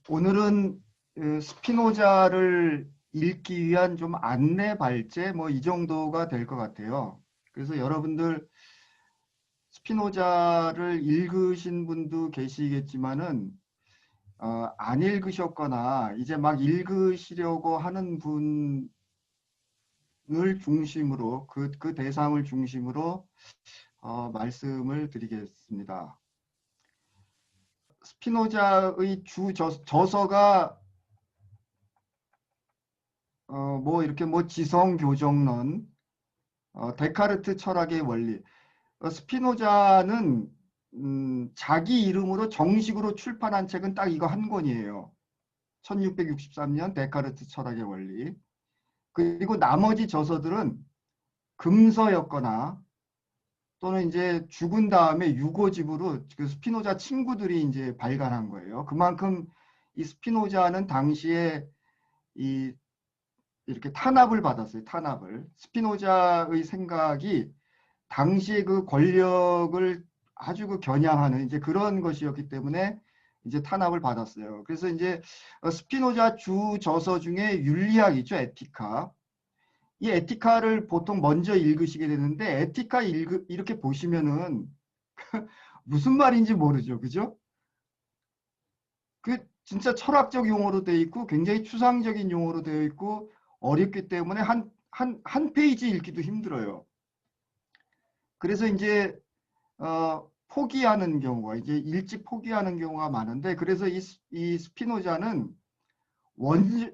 오늘은 스피노자를 읽기 위한 좀 안내 발제 뭐 이 정도가 될 것 같아요. 그래서 여러분들 스피노자를 읽으신 분도 계시겠지만은 안 읽으셨거나 이제 막 읽으시려고 하는 분을 중심으로 그 대상을 중심으로 말씀을 드리겠습니다. 스피노자의 주 저서가 뭐 이렇게 뭐 지성교정론, 데카르트 철학의 원리. 스피노자는 자기 이름으로 정식으로 출판한 책은 딱 이거 한 권이에요. 1663년 데카르트 철학의 원리. 그리고 나머지 저서들은 금서였거나 또는 이제 죽은 다음에 유고집으로 그 스피노자 친구들이 이제 발간한 거예요. 그만큼 이 스피노자는 당시에 이 이렇게 탄압을 받았어요. 탄압을. 스피노자의 생각이 당시의 그 권력을 아주 그 겨냥하는 이제 그런 것이었기 때문에 이제 탄압을 받았어요. 그래서 이제 스피노자 주 저서 중에 윤리학 있죠. 에티카. 이 에티카를 보통 먼저 읽으시게 되는데 에티카 이렇게 보시면은 무슨 말인지 모르죠. 그죠? 그 진짜 철학적 용어로 되어 있고 굉장히 추상적인 용어로 되어 있고 어렵기 때문에 한 페이지 읽기도 힘들어요. 그래서 이제 포기하는 경우가 이제 일찍 포기하는 경우가 많은데 그래서 이 스피노자는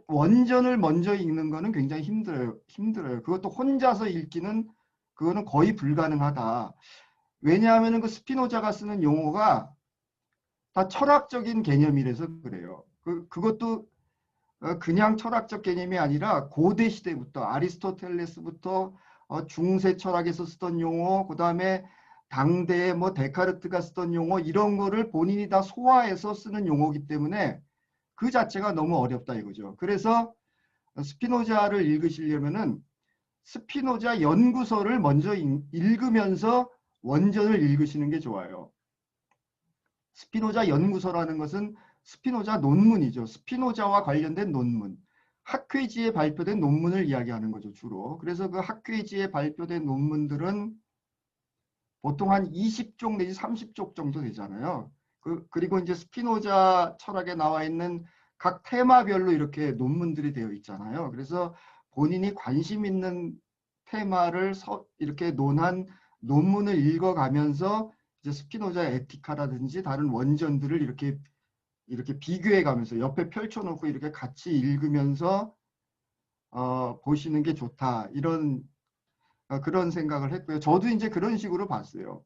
원전을 먼저 읽는 거는 굉장히 힘들어요. 그것도 혼자서 읽기는 그거는 거의 불가능하다. 왜냐하면 그 스피노자가 쓰는 용어가 다 철학적인 개념이라서 그래요. 그것도 그냥 철학적 개념이 아니라 고대 시대부터 아리스토텔레스부터 중세 철학에서 쓰던 용어, 그 다음에 당대에 뭐 데카르트가 쓰던 용어 이런 거를 본인이 다 소화해서 쓰는 용어이기 때문에 그 자체가 너무 어렵다 이거죠. 그래서 스피노자를 읽으시려면은 스피노자 연구서를 먼저 읽으면서 원전을 읽으시는 게 좋아요. 스피노자 연구서라는 것은 스피노자 논문이죠. 스피노자와 관련된 논문. 학회지에 발표된 논문을 이야기하는 거죠, 주로. 그래서 그 학회지에 발표된 논문들은 보통 한 20쪽 내지 30쪽 정도 되잖아요. 그리고 이제 스피노자 철학에 나와 있는 각 테마별로 이렇게 논문들이 되어 있잖아요. 그래서 본인이 관심 있는 테마를 이렇게 논한 논문을 읽어가면서 이제 스피노자 에티카라든지 다른 원전들을 이렇게 비교해 가면서 옆에 펼쳐놓고 이렇게 같이 읽으면서 보시는 게 좋다. 그런 생각을 했고요. 저도 이제 그런 식으로 봤어요.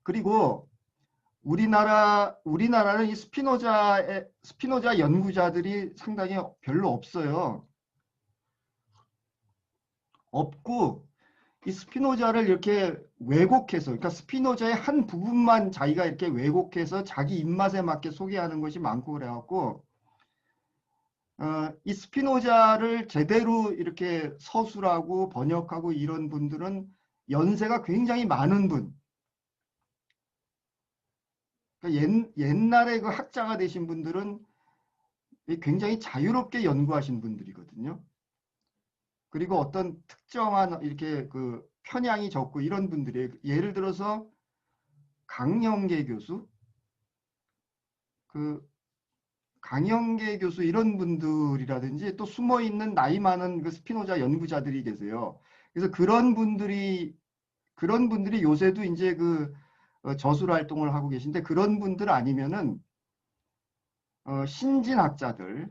그리고 우리나라는 이 스피노자 연구자들이 상당히 별로 없어요. 없고 이 스피노자를 이렇게 왜곡해서 그러니까 스피노자의 한 부분만 자기가 이렇게 왜곡해서 자기 입맛에 맞게 소개하는 것이 많고 그래갖고 이 스피노자를 제대로 이렇게 서술하고 번역하고 이런 분들은 연세가 굉장히 많은 분. 그러니까 옛날에 그 학자가 되신 분들은 굉장히 자유롭게 연구하신 분들이거든요. 그리고 어떤 특정한 이렇게 그 편향이 적고 이런 분들이 예를 들어서 강영계 교수, 그 강영계 교수 이런 분들이라든지 또 숨어 있는 나이 많은 그 스피노자 연구자들이 계세요. 그래서 그런 분들이 요새도 이제 그 저술 활동을 하고 계신데 그런 분들 아니면은 신진학자들,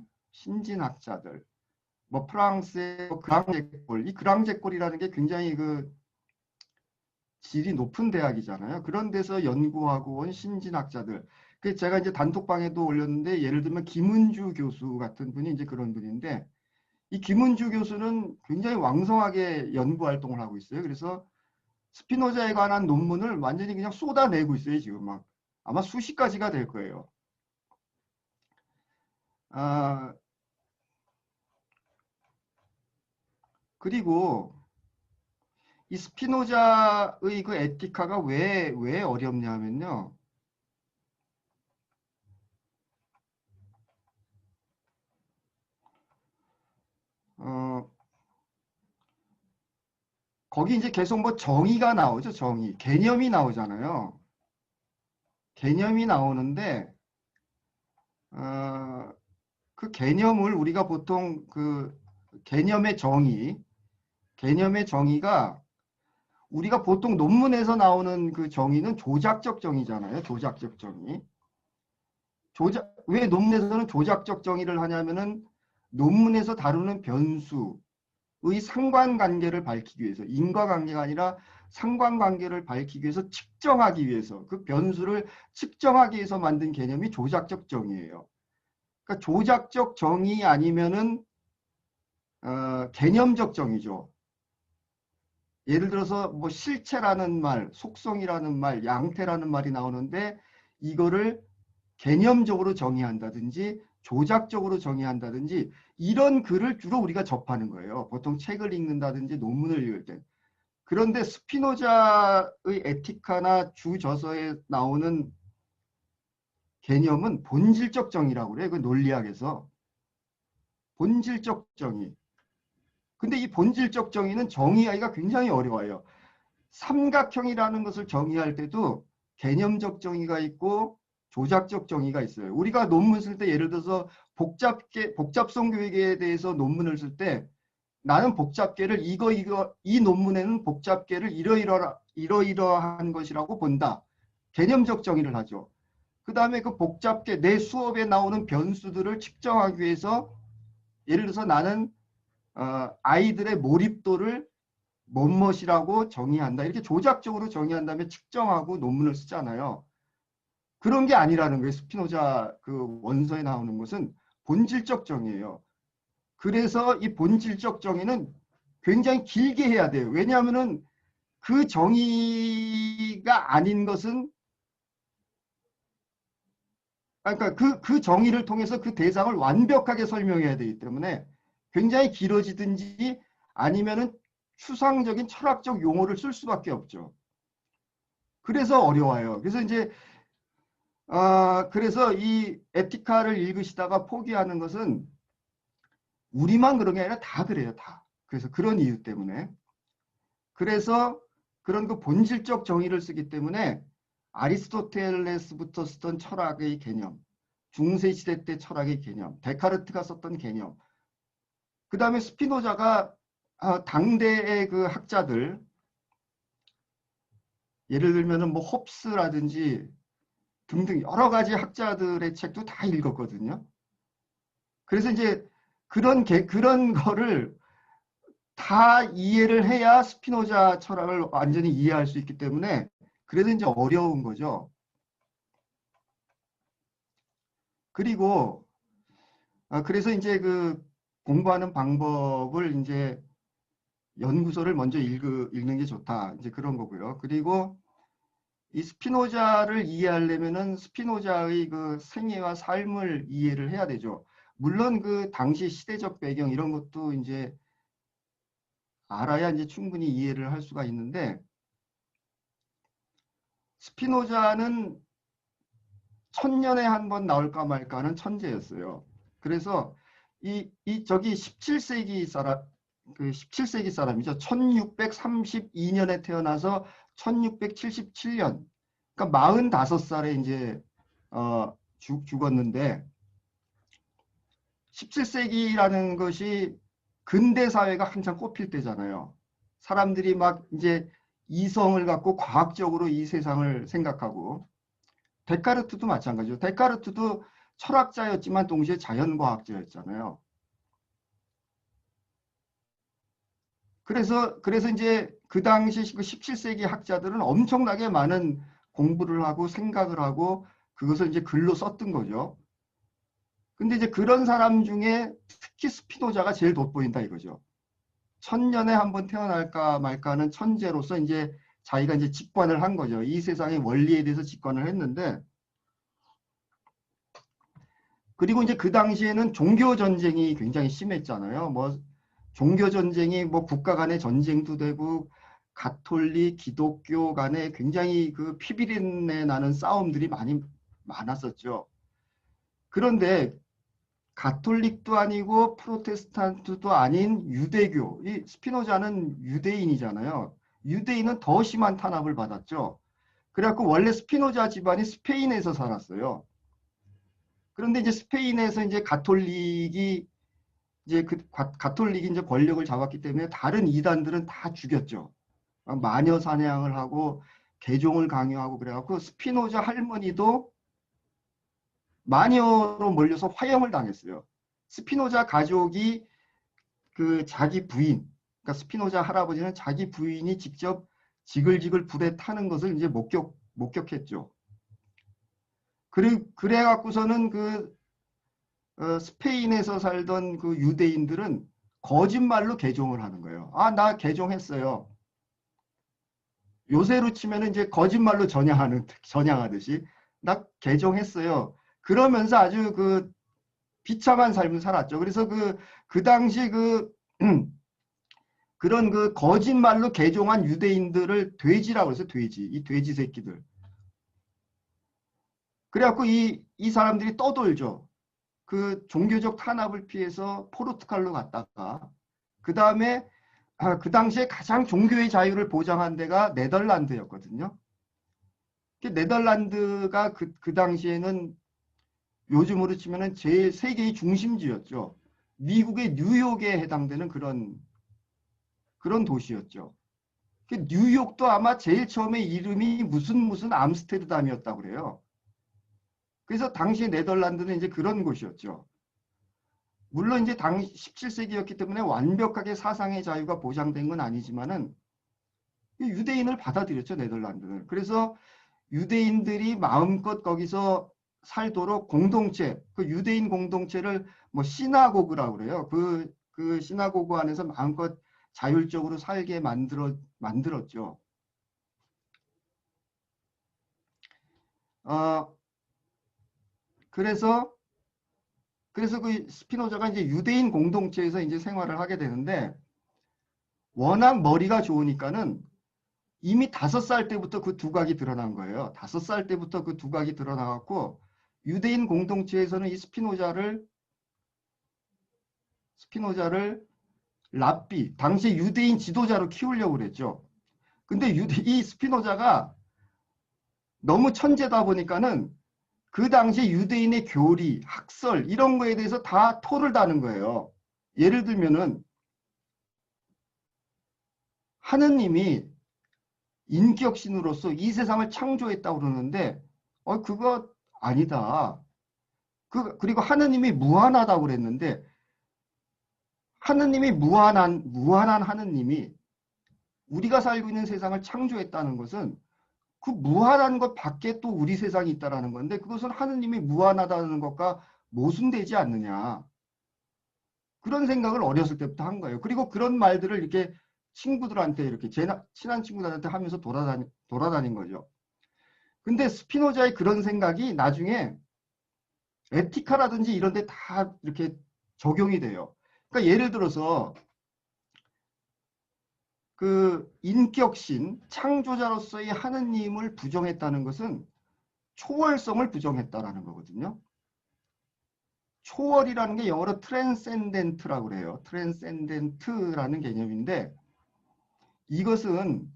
뭐 프랑스의 그랑제골, 이 그랑제골이라는 게 굉장히 그 질이 높은 대학이잖아요. 그런 데서 연구하고 온 신진학자들. 그 제가 이제 단톡방에도 올렸는데 예를 들면 김은주 교수 같은 분이 이제 그런 분인데 이 김은주 교수는 굉장히 왕성하게 연구 활동을 하고 있어요. 그래서 스피노자에 관한 논문을 완전히 그냥 쏟아내고 있어요. 지금 막 아마 수십 가지가 될 거예요. 아, 그리고 이 스피노자의 그 에티카가 왜 어렵냐면요. 거기 이제 계속 뭐 정의가 나오죠. 정의. 개념이 나오잖아요. 개념이 나오는데 그 개념을 우리가 보통 그 개념의 정의가 우리가 보통 논문에서 나오는 그 정의는 조작적 정의잖아요. 조작적 정의. 왜 논문에서는 조작적 정의를 하냐면은 논문에서 다루는 변수의 상관관계를 밝히기 위해서, 인과관계가 아니라 상관관계를 밝히기 위해서 측정하기 위해서, 그 변수를 측정하기 위해서 만든 개념이 조작적 정의예요. 그러니까 조작적 정의 아니면은 개념적 정의죠. 예를 들어서 뭐 실체라는 말, 속성이라는 말, 양태라는 말이 나오는데 이거를 개념적으로 정의한다든지 조작적으로 정의한다든지 이런 글을 주로 우리가 접하는 거예요. 보통 책을 읽는다든지 논문을 읽을 때. 그런데 스피노자의 에티카나 주저서에 나오는 개념은 본질적 정의라고 그래요. 그 논리학에서. 본질적 정의. 근데 이 본질적 정의는 정의하기가 굉장히 어려워요. 삼각형이라는 것을 정의할 때도 개념적 정의가 있고 조작적 정의가 있어요. 우리가 논문 쓸 때 예를 들어서 복잡성 교육에 대해서 논문을 쓸 때 나는 복잡계를 이 논문에는 복잡계를 이러이러한 것이라고 본다. 개념적 정의를 하죠. 그 다음에 그 복잡계, 내 수업에 나오는 변수들을 측정하기 위해서 예를 들어서 나는 아이들의 몰입도를 뭐뭇이라고 정의한다. 이렇게 조작적으로 정의한 다음에 측정하고 논문을 쓰잖아요. 그런 게 아니라는 거예요. 스피노자 그 원서에 나오는 것은 본질적 정의예요. 그래서 이 본질적 정의는 굉장히 길게 해야 돼요. 왜냐하면은 그 정의가 아닌 것은 그러니까 그 정의를 통해서 그 대상을 완벽하게 설명해야 되기 때문에 굉장히 길어지든지 아니면은 추상적인 철학적 용어를 쓸 수밖에 없죠. 그래서 어려워요. 그래서 이제 그래서 이 에티카를 읽으시다가 포기하는 것은 우리만 그런 게 아니라 다 그래요. 다. 그래서 그런 이유 때문에. 그래서 그런 그 본질적 정의를 쓰기 때문에 아리스토텔레스부터 쓰던 철학의 개념, 중세시대 때 철학의 개념, 데카르트가 썼던 개념, 그 다음에 스피노자가 당대의 그 학자들, 예를 들면은 뭐 홉스라든지 등등 여러 가지 학자들의 책도 다 읽었거든요. 그래서 이제 그런 거를 다 이해를 해야 스피노자 철학을 완전히 이해할 수 있기 때문에 그래서 이제 어려운 거죠. 그리고 그래서 이제 그 공부하는 방법을 이제 연구서를 먼저 읽는 게 좋다. 이제 그런 거고요. 그리고 이 스피노자를 이해하려면은 스피노자의 그 생애와 삶을 이해를 해야 되죠. 물론 그 당시 시대적 배경 이런 것도 이제 알아야 이제 충분히 이해를 할 수가 있는데 스피노자는 천년에 한 번 나올까 말까 하는 천재였어요. 그래서 저기 17세기 사람, 그 17세기 사람이죠. 1632년에 태어나서 1677년. 그러니까 45살에 이제 죽었는데 17세기라는 것이 근대 사회가 한창 꽃필 때잖아요. 사람들이 막 이제 이성을 갖고 과학적으로 이 세상을 생각하고 데카르트도 마찬가지죠. 데카르트도 철학자였지만 동시에 자연과학자였잖아요. 그래서 이제 그 당시 17세기 학자들은 엄청나게 많은 공부를 하고 생각을 하고 그것을 이제 글로 썼던 거죠. 근데 이제 그런 사람 중에 특히 스피노자가 제일 돋보인다 이거죠. 천년에 한 번 태어날까 말까 하는 천재로서 이제 자기가 이제 직관을 한 거죠. 이 세상의 원리에 대해서 직관을 했는데 그리고 이제 그 당시에는 종교 전쟁이 굉장히 심했잖아요. 뭐 종교 전쟁이 뭐 국가 간의 전쟁도 되고 가톨릭, 기독교 간에 굉장히 그 피비린내 나는 싸움들이 많았었죠. 그런데 가톨릭도 아니고 프로테스탄트도 아닌 유대교. 이 스피노자는 유대인이잖아요. 유대인은 더 심한 탄압을 받았죠. 그래갖고 원래 스피노자 집안이 스페인에서 살았어요. 그런데 이제 스페인에서 이제 가톨릭이 이제 가톨릭이 이제 권력을 잡았기 때문에 다른 이단들은 다 죽였죠. 마녀 사냥을 하고 개종을 강요하고 그래갖고 스피노자 할머니도 마녀로 몰려서 화형을 당했어요. 스피노자 가족이 그 자기 부인, 그러니까 스피노자 할아버지는 자기 부인이 직접 지글지글 불에 타는 것을 이제 목격했죠. 그래갖고서는 스페인에서 살던 그 유대인들은 거짓말로 개종을 하는 거예요. 아, 나 개종했어요. 요새로 치면 이제 거짓말로 전향하듯이 나 개종했어요. 그러면서 아주 그 비참한 삶을 살았죠. 그래서 그 당시 그런 그 거짓말로 개종한 유대인들을 돼지라고 해서 돼지, 이 돼지 새끼들. 그래갖고 이 사람들이 떠돌죠. 그 종교적 탄압을 피해서 포르투갈로 갔다가 그 다음에 그 당시에 가장 종교의 자유를 보장한 데가 네덜란드였거든요. 네덜란드가 그 당시에는 요즘으로 치면은 제일 세계의 중심지였죠. 미국의 뉴욕에 해당되는 그런 도시였죠. 뉴욕도 아마 제일 처음에 이름이 무슨 암스테르담이었다고 그래요. 그래서 당시 네덜란드는 이제 그런 곳이었죠. 물론 이제 당시 17세기였기 때문에 완벽하게 사상의 자유가 보장된 건 아니지만은 유대인을 받아들였죠, 네덜란드는. 그래서 유대인들이 마음껏 거기서 살도록 공동체, 그 유대인 공동체를 뭐 시나고그라고 그래요. 그 시나고그 안에서 마음껏 자율적으로 살게 만들었죠. 그래서 그 스피노자가 이제 유대인 공동체에서 이제 생활을 하게 되는데 워낙 머리가 좋으니까는 이미 5살 때부터 그 두각이 드러난 거예요. 5살 때부터 그 두각이 드러나갖고 유대인 공동체에서는 이 스피노자를 랍비, 당시 유대인 지도자로 키우려고 그랬죠. 근데 이 스피노자가 너무 천재다 보니까는 그 당시 유대인의 교리, 학설 이런 거에 대해서 다 토를 다는 거예요. 예를 들면은 하느님이 인격신으로서 이 세상을 창조했다고 그러는데 그거 아니다. 그리고 하느님이 무한하다고 그랬는데 하느님이 무한한 하느님이 우리가 살고 있는 세상을 창조했다는 것은 그 무한한 것 밖에 또 우리 세상이 있다라는 건데 그것은 하느님이 무한하다는 것과 모순되지 않느냐. 그런 생각을 어렸을 때부터 한 거예요. 그리고 그런 말들을 이렇게 친구들한테 이렇게 친한 친구들한테 하면서 돌아다닌 거죠. 근데 스피노자의 그런 생각이 나중에 에티카라든지 이런 데 다 이렇게 적용이 돼요. 그러니까 예를 들어서 그 인격신, 창조자로서의 하느님을 부정했다는 것은 초월성을 부정했다라는 거거든요. 초월이라는 게 영어로 트랜센덴트라고 그래요. 트랜센덴트라는 개념인데 이것은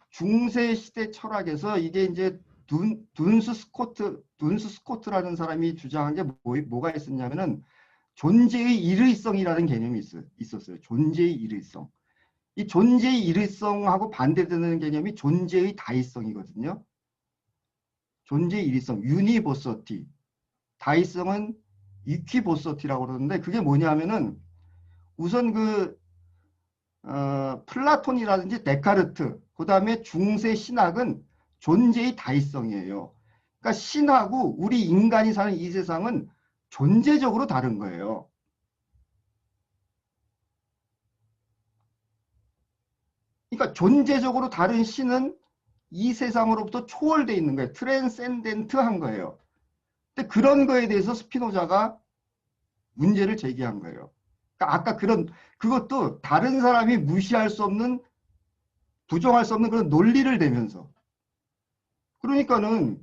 중세 시대 철학에서 이게 이제 둔스 스코트라는 사람이 주장한 게 뭐가 있었냐면은 존재의 일의성이라는 개념이 있었어요. 존재의 일의성. 이 존재의 일의성하고 반대되는 개념이 존재의 다의성이거든요. 존재의 일의성, 유니버서티. 다의성은 이퀴버서티라고 그러는데 그게 뭐냐면은 우선 플라톤이라든지 데카르트, 그 다음에 중세 신학은 존재의 다의성이에요. 그러니까 신하고 우리 인간이 사는 이 세상은 존재적으로 다른 거예요. 그러니까 존재적으로 다른 신은 이 세상으로부터 초월되어 있는 거예요. 트랜센덴트한 거예요. 근데 그런 거에 대해서 스피노자가 문제를 제기한 거예요. 그러니까 아까 그것도 다른 사람이 무시할 수 없는, 부정할 수 없는 그런 논리를 대면서. 그러니까는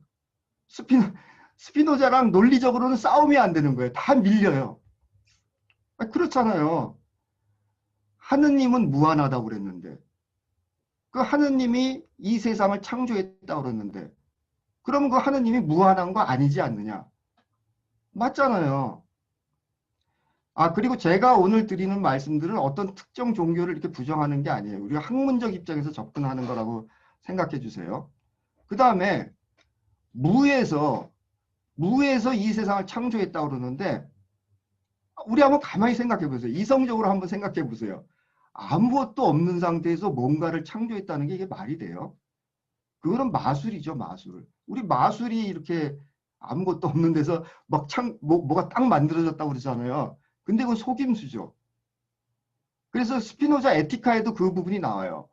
스피노자랑 논리적으로는 싸움이 안 되는 거예요. 다 밀려요. 그렇잖아요. 하느님은 무한하다고 그랬는데, 그 하느님이 이 세상을 창조했다고 그랬는데, 그러면 그 하느님이 무한한 거 아니지 않느냐? 맞잖아요. 그리고 제가 오늘 드리는 말씀들은 어떤 특정 종교를 이렇게 부정하는 게 아니에요. 우리가 학문적 입장에서 접근하는 거라고 생각해 주세요. 그 다음에 무에서 이 세상을 창조했다고 그러는데, 우리 한번 가만히 생각해 보세요. 이성적으로 한번 생각해 보세요. 아무것도 없는 상태에서 뭔가를 창조했다는 게 이게 말이 돼요? 그거는 마술이죠, 마술. 우리 마술이 이렇게 아무것도 없는 데서 막 뭐가 딱 만들어졌다고 그러잖아요. 근데 그건 속임수죠. 그래서 스피노자 에티카에도 그 부분이 나와요.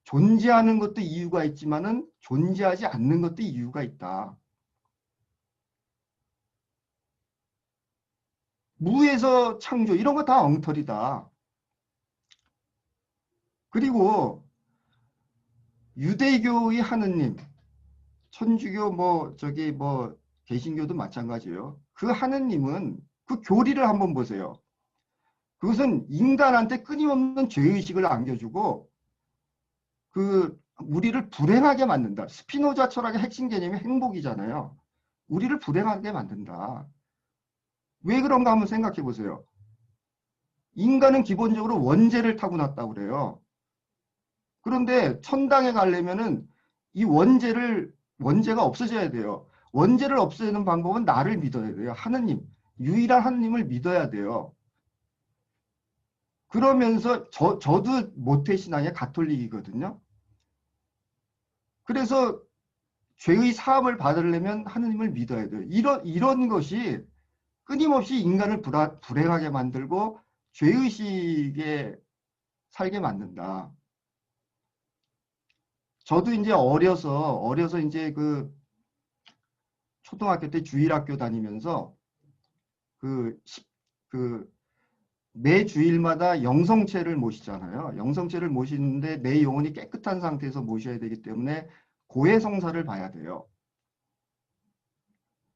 존재하는 것도 이유가 있지만은 존재하지 않는 것도 이유가 있다. 무에서 창조, 이런 거 다 엉터리다. 그리고 유대교의 하느님, 천주교 개신교도 마찬가지예요. 그 하느님은 그 교리를 한번 보세요. 그것은 인간한테 끊임없는 죄의식을 안겨주고 우리를 불행하게 만든다. 스피노자 철학의 핵심 개념이 행복이잖아요. 우리를 불행하게 만든다. 왜 그런가 한번 생각해 보세요. 인간은 기본적으로 원죄를 타고났다고 그래요. 그런데 천당에 가려면은 이 원죄가 없어져야 돼요. 원죄를 없애는 방법은 나를 믿어야 돼요. 하느님, 유일한 하느님을 믿어야 돼요. 그러면서 저도 모태신앙의 가톨릭이거든요. 그래서 죄의 사함을 받으려면 하느님을 믿어야 돼요. 이런 것이 끊임없이 인간을 불행하게 만들고 죄의식에 살게 만든다. 저도 이제 어려서 이제 초등학교 때 주일학교 다니면서 그, 매 주일마다 영성체를 모시잖아요. 영성체를 모시는데 내 영혼이 깨끗한 상태에서 모셔야 되기 때문에 고해성사를 봐야 돼요.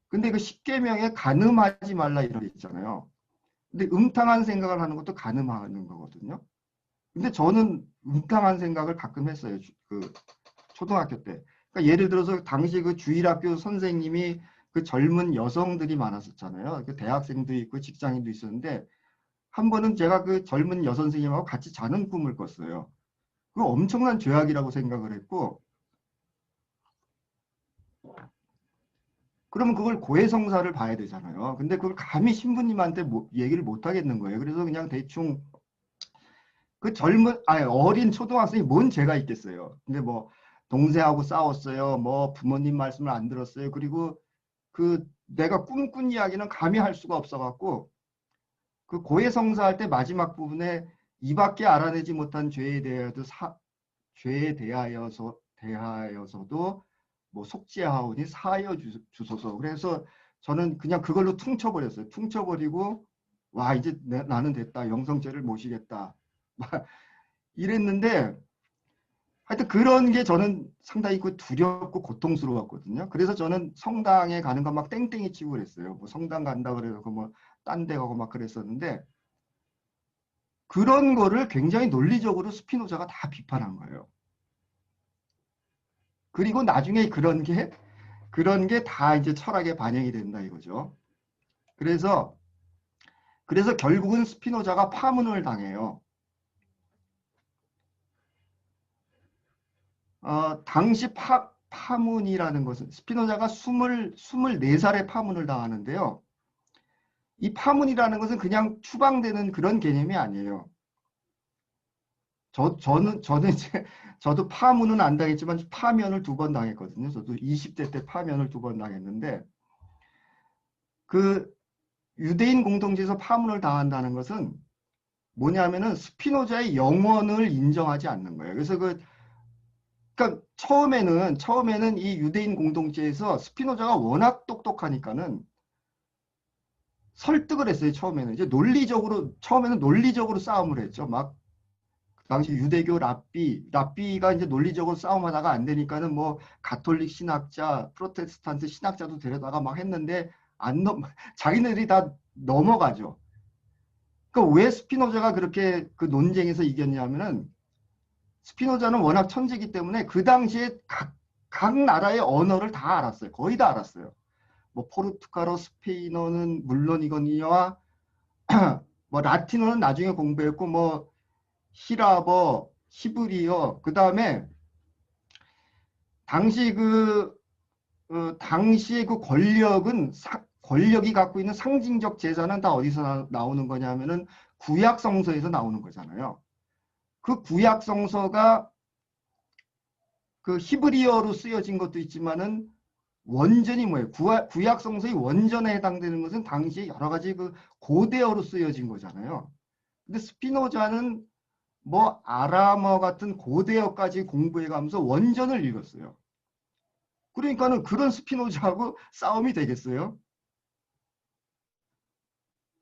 근데 그 십계명에 간음하지 말라 이런 게 있잖아요. 근데 음탕한 생각을 하는 것도 간음하는 거거든요. 근데 저는 음탕한 생각을 가끔 했어요. 초등학교 때. 그러니까 예를 들어서 당시 그 주일학교 선생님이 그 젊은 여성들이 많았었잖아요. 그 대학생도 있고 직장인도 있었는데 한 번은 제가 그 젊은 여선생님하고 같이 자는 꿈을 꿨어요. 그거 엄청난 죄악이라고 생각을 했고, 그러면 그걸 고해성사를 봐야 되잖아요. 근데 그걸 감히 신부님한테 얘기를 못 하겠는 거예요. 그래서 그냥 대충 어린 초등학생이 뭔 죄가 있겠어요. 근데 뭐 동생하고 싸웠어요. 뭐 부모님 말씀을 안 들었어요. 그리고 내가 꿈꾼 이야기는 감히 할 수가 없어갖고 그 고해성사할 때 마지막 부분에 이밖에 알아내지 못한 죄에 대하여서도 뭐 속죄하오니 사하여 주소서. 그래서 저는 그냥 그걸로 퉁쳐버렸어요. 퉁쳐버리고 와 이제 나는 됐다. 영성죄를 모시겠다. 이랬는데 하여튼 그런 게 저는 상당히 두렵고 고통스러웠거든요. 그래서 저는 성당에 가는 거 막 땡땡이 치고 그랬어요. 뭐 성당 간다 그래서 뭐 딴 데 가고 막 그랬었는데 그런 거를 굉장히 논리적으로 스피노자가 다 비판한 거예요. 그리고 나중에 그런 게 다 이제 철학에 반영이 된다 이거죠. 그래서 결국은 스피노자가 파문을 당해요. 당시 파문이라는 것은 스피노자가 24살에 파문을 당하는데요. 이 파문이라는 것은 그냥 추방되는 그런 개념이 아니에요. 저는 이제 저도 파문은 안 당했지만 파면을 2번 당했거든요. 저도 20대 때 파면을 2번 당했는데 그 유대인 공동체에서 파문을 당한다는 것은 뭐냐면은 스피노자의 영원을 인정하지 않는 거예요. 그래서 그러니까 처음에는 이 유대인 공동체에서 스피노자가 워낙 똑똑하니까는 설득을 했어요. 처음에는 처음에는 논리적으로 싸움을 했죠. 막 당시 유대교 랍비가 이제 논리적으로 싸움하다가 안 되니까는 뭐 가톨릭 신학자, 프로테스탄트 신학자도 데려다가 막 했는데 자기네들이 다 넘어가죠. 그러니까 왜 스피노자가 그렇게 그 논쟁에서 이겼냐면은 스피노자는 워낙 천재이기 때문에 그 당시에 각 나라의 언어를 다 알았어요. 거의 다 알았어요. 뭐 포르투갈어, 스페인어는 물론이거니와 뭐 라틴어는 나중에 공부했고 뭐 히라버, 히브리어, 그 다음에 당시 당시의 그 권력이 갖고 있는 상징적 재산은 다 어디서 나오는 거냐면은 구약성서에서 나오는 거잖아요. 그 구약성서가 그 히브리어로 쓰여진 것도 있지만은 원전이 뭐예요? 구약성서의 원전에 해당되는 것은 당시에 여러 가지 그 고대어로 쓰여진 거잖아요. 근데 스피노자는 뭐 아람어 같은 고대어까지 공부해 가면서 원전을 읽었어요. 그러니까는 그런 스피노자하고 싸움이 되겠어요?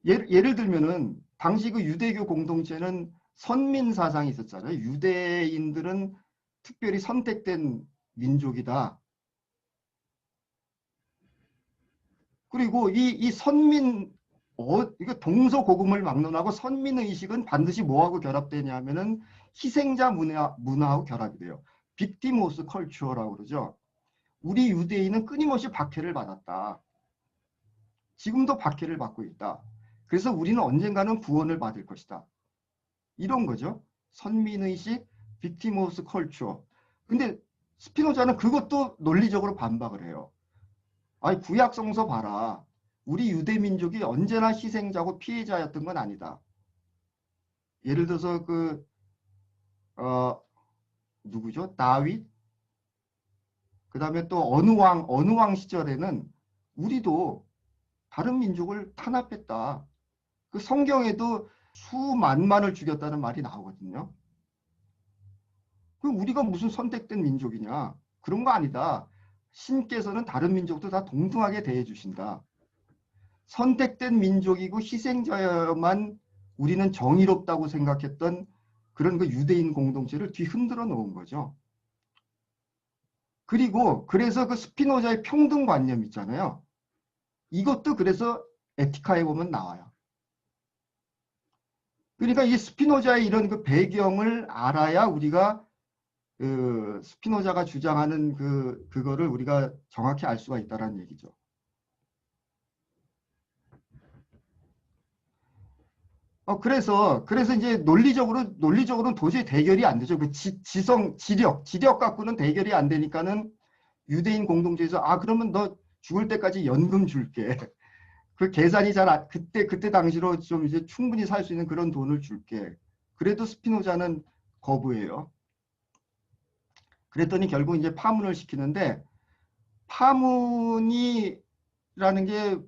예를 들면은 당시 그 유대교 공동체는 선민 사상이 있었잖아요. 유대인들은 특별히 선택된 민족이다. 그리고 이 선민 이거 동서고금을 막론하고 선민 의식은 반드시 뭐하고 결합되냐면은 희생자 문화하고 결합이 돼요. 빅티모스 컬처라고 그러죠. 우리 유대인은 끊임없이 박해를 받았다. 지금도 박해를 받고 있다. 그래서 우리는 언젠가는 구원을 받을 것이다. 이런 거죠. 선민의식, 빅티모스 컬처. 근데 스피노자는 그것도 논리적으로 반박을 해요. 아니 구약성서 봐라. 우리 유대민족이 언제나 희생자고 피해자였던 건 아니다. 예를 들어서 누구죠? 다윗? 그 다음에 또 어느 왕 시절에는 우리도 다른 민족을 탄압했다. 그 성경에도 수만만을 죽였다는 말이 나오거든요. 그 우리가 무슨 선택된 민족이냐? 그런 거 아니다. 신께서는 다른 민족도 다 동등하게 대해 주신다. 선택된 민족이고 희생자여야만 우리는 정의롭다고 생각했던 그런 그 유대인 공동체를 뒤흔들어 놓은 거죠. 그리고 그래서 그 스피노자의 평등관념 있잖아요. 이것도 그래서 에티카에 보면 나와요. 그러니까 이 스피노자의 이런 그 배경을 알아야 우리가 그 스피노자가 주장하는 그거를 우리가 정확히 알 수가 있다는 얘기죠. 그래서 이제 논리적으로는 도저히 대결이 안 되죠. 그 지력 갖고는 대결이 안 되니까는 유대인 공동체에서 그러면 너 죽을 때까지 연금 줄게. 그 계산이 그때 당시로 좀 이제 충분히 살 수 있는 그런 돈을 줄게. 그래도 스피노자는 거부해요. 그랬더니 결국 이제 파문을 시키는데 파문이라는 게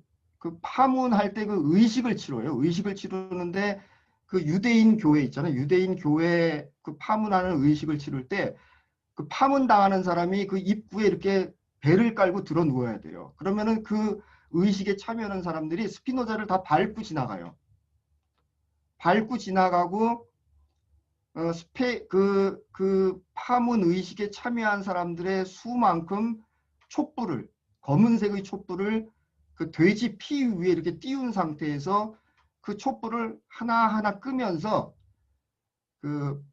그 파문할 때 그 의식을 치러요. 의식을 치르는데 그 유대인 교회 있잖아요. 유대인 교회 그 파문하는 의식을 치를 때 그 파문 당하는 사람이 그 입구에 이렇게 배를 깔고 들어 누워야 돼요. 그러면은 그 의식에 참여하는 사람들이 스피노자를 다 밟고 지나가요. 밟고 지나가고 그 파문 의식에 참여한 사람들의 수만큼 검은색의 촛불을 그 돼지 피 위에 이렇게 띄운 상태에서 그 촛불을 하나하나 끄면서 그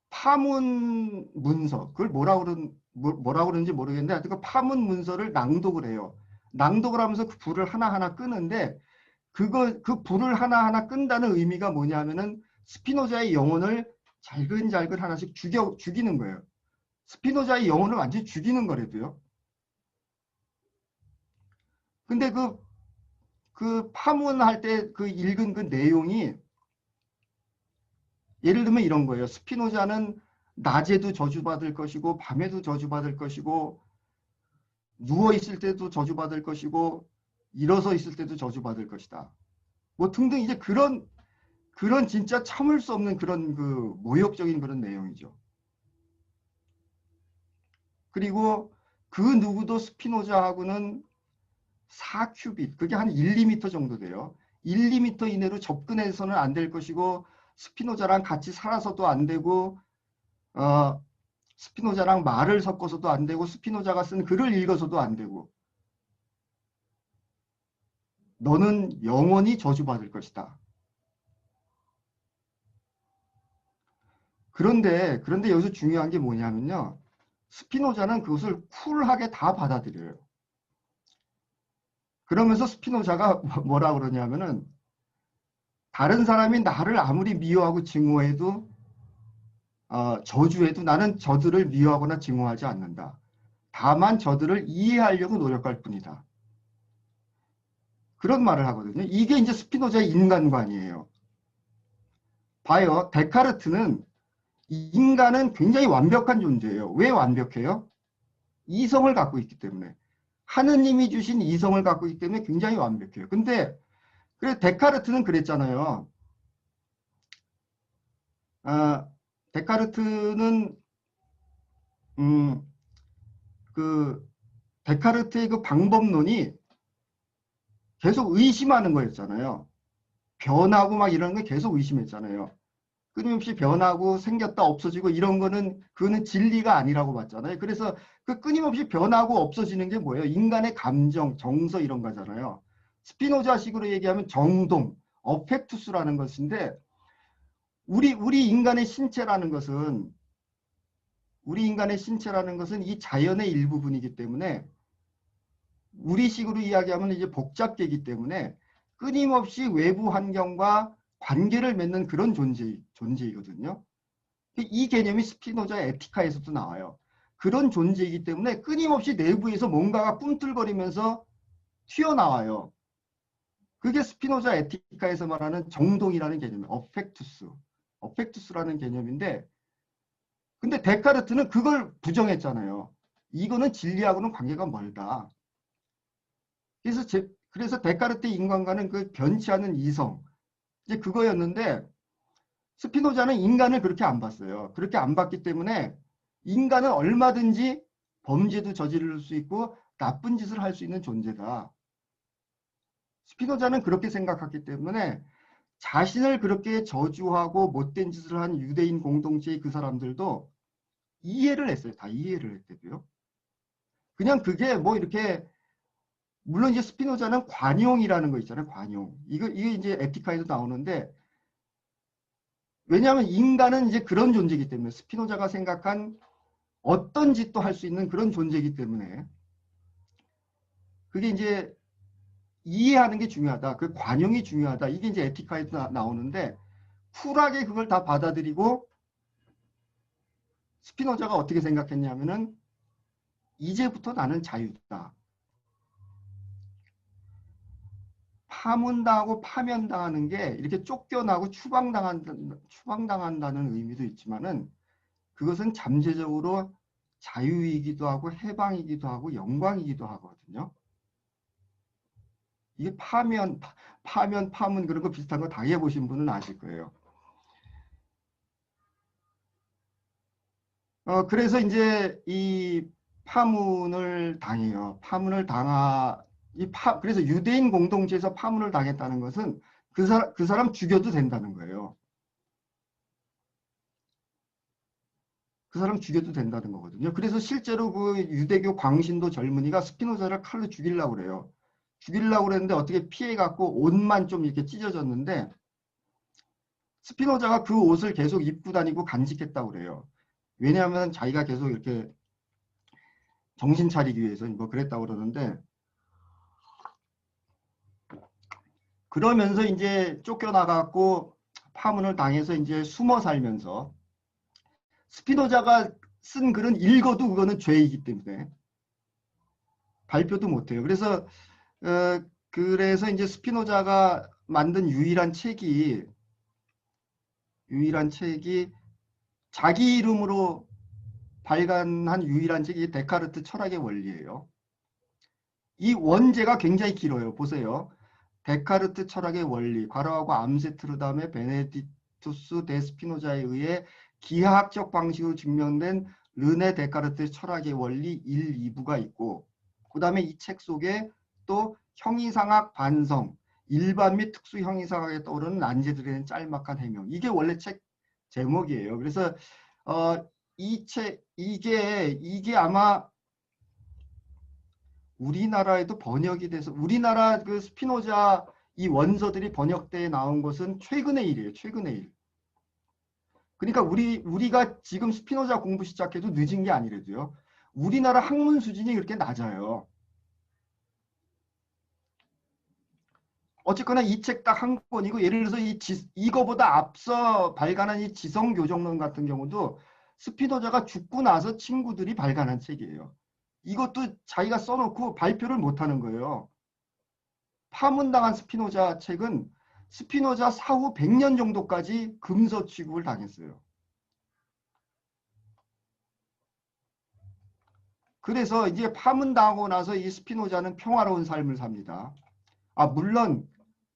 파문 문서, 그걸 뭐라 그러는지 모르겠는데 하여튼 그 파문 문서를 낭독을 해요. 낭독을 하면서 그 불을 하나하나 끄는데 그 불을 하나하나 끈다는 의미가 뭐냐면은 스피노자의 영혼을 잘근잘근 하나씩 죽이는 거예요. 스피노자의 영혼을 완전히 죽이는 거래도요. 근데 그 파문할 때 그 읽은 그 내용이 예를 들면 이런 거예요. 스피노자는 낮에도 저주받을 것이고 밤에도 저주받을 것이고 누워 있을 때도 저주받을 것이고 일어서 있을 때도 저주받을 것이다. 뭐 등등 이제 그런 진짜 참을 수 없는 그런 그 모욕적인 그런 내용이죠. 그리고 그 누구도 스피노자하고는 4큐빗, 그게 한 1, 2m 정도 돼요. 1, 2m 이내로 접근해서는 안 될 것이고 스피노자랑 같이 살아서도 안 되고 스피노자랑 말을 섞어서도 안 되고 스피노자가 쓴 글을 읽어서도 안 되고 너는 영원히 저주받을 것이다. 그런데 여기서 중요한 게 뭐냐면요. 스피노자는 그것을 쿨하게 다 받아들여요. 그러면서 스피노자가 뭐라 그러냐면은 다른 사람이 나를 아무리 미워하고 증오해도 저주해도 나는 저들을 미워하거나 증오하지 않는다. 다만 저들을 이해하려고 노력할 뿐이다. 그런 말을 하거든요. 이게 이제 스피노자의 인간관이에요. 봐요. 데카르트는 인간은 굉장히 완벽한 존재예요. 왜 완벽해요? 이성을 갖고 있기 때문에. 하느님이 주신 이성을 갖고 있기 때문에 굉장히 완벽해요. 근데 그래서 데카르트는 그랬잖아요. 데카르트는 그 데카르트의 그 방법론이 계속 의심하는 거였잖아요. 변하고 막 이런 거 계속 의심했잖아요. 끊임없이 변하고 생겼다 없어지고 이런 거는 그거는 진리가 아니라고 봤잖아요. 그래서 그 끊임없이 변하고 없어지는 게 뭐예요? 인간의 감정, 정서 이런 거잖아요. 스피노자식으로 얘기하면 정동, 어펙투스라는 것인데 우리 인간의 신체라는 것은 이 자연의 일부분이기 때문에 우리식으로 이야기하면 이제 복잡되기 때문에 끊임없이 외부 환경과 관계를 맺는 그런 존재이거든요. 이 개념이 스피노자의 에티카에서도 나와요. 그런 존재이기 때문에 끊임없이 내부에서 뭔가가 꿈틀거리면서 튀어나와요. 그게 스피노자 에티카에서 말하는 정동이라는 개념이에요. 어펙투스라는 개념인데 근데 데카르트는 그걸 부정했잖아요. 이거는 진리하고는 관계가 멀다. 그래서 데카르트의 인간과는 그 변치 않은 이성 이제 그거였는데 스피노자는 인간을 그렇게 안 봤어요. 그렇게 안 봤기 때문에 인간은 얼마든지 범죄도 저지를 수 있고 나쁜 짓을 할 수 있는 존재다. 스피노자는 그렇게 생각했기 때문에 자신을 그렇게 저주하고 못된 짓을 한 유대인 공동체의 그 사람들도 이해를 했어요. 다 이해를 했대도요. 그냥 그게 뭐 이렇게 물론 이제 스피노자는 관용이라는 거 있잖아요. 관용. 이게 이제 에티카에도 나오는데 왜냐하면 인간은 이제 그런 존재이기 때문에 스피노자가 생각한 어떤 짓도 할 수 있는 그런 존재이기 때문에 그게 이제 이해하는 게 중요하다. 그 관용이 중요하다. 이게 이제 에티카에도 나오는데 쿨하게 그걸 다 받아들이고 스피노자가 어떻게 생각했냐면은 이제부터 나는 자유다. 파문당하고 파면당하는 게 이렇게 쫓겨나고 추방당한다는 의미도 있지만은 그것은 잠재적으로 자유이기도 하고 해방이기도 하고 영광이기도 하거든요. 이게 파문 그런 거 비슷한 거 당해보신 분은 아실 거예요. 그래서 이제 이 파문을 당해요. 그래서 유대인 공동체에서 파문을 당했다는 것은 그 사람 죽여도 된다는 거예요. 그 사람 죽여도 된다는 거거든요. 그래서 실제로 그 유대교 광신도 젊은이가 스피노자를 칼로 죽이려고 그래요. 죽이려고 그랬는데 어떻게 피해갖고 옷만 좀 이렇게 찢어졌는데 스피노자가 그 옷을 계속 입고 다니고 간직했다고 그래요. 왜냐하면 자기가 계속 이렇게 정신 차리기 위해서 뭐 그랬다고 그러는데 그러면서 이제 쫓겨나갖고 파문을 당해서 이제 숨어 살면서 스피노자가 쓴 글은 읽어도 그거는 죄이기 때문에 발표도 못해요. 그래서 이제 스피노자가 만든 유일한 책이 자기 이름으로 발간한 유일한 책이 데카르트 철학의 원리예요. 이 원제가 굉장히 길어요. 보세요. 데카르트 철학의 원리, 괄호하고 암세트르담의 베네딕투스 데 스피노자에 의해 기하학적 방식으로 증명된 르네 데카르트 철학의 원리 1, 2부가 있고 그 다음에 이 책 속에 또 형이상학 반성, 일반 및 특수 형이상하게 떠오르는 난제들에 대한 짤막한 해명. 이게 원래 책 제목이에요. 그래서 이 책 이게 아마 우리나라에도 번역이 돼서 우리나라 그 스피노자 이 원서들이 번역돼 나온 것은 최근의 일이에요. 최근의 일. 그러니까 우리가 지금 스피노자 공부 시작해도 늦은 게 아니래도요. 우리나라 학문 수준이 그렇게 낮아요. 어쨌거나 이 책 딱 한 권이고 예를 들어서 이거보다 앞서 발간한 이 지성교정론 같은 경우도 스피노자가 죽고 나서 친구들이 발간한 책이에요. 이것도 자기가 써놓고 발표를 못하는 거예요. 파문당한 스피노자 책은 스피노자 사후 100년 정도까지 금서 취급을 당했어요. 그래서 이제 파문당하고 나서 이 스피노자는 평화로운 삶을 삽니다.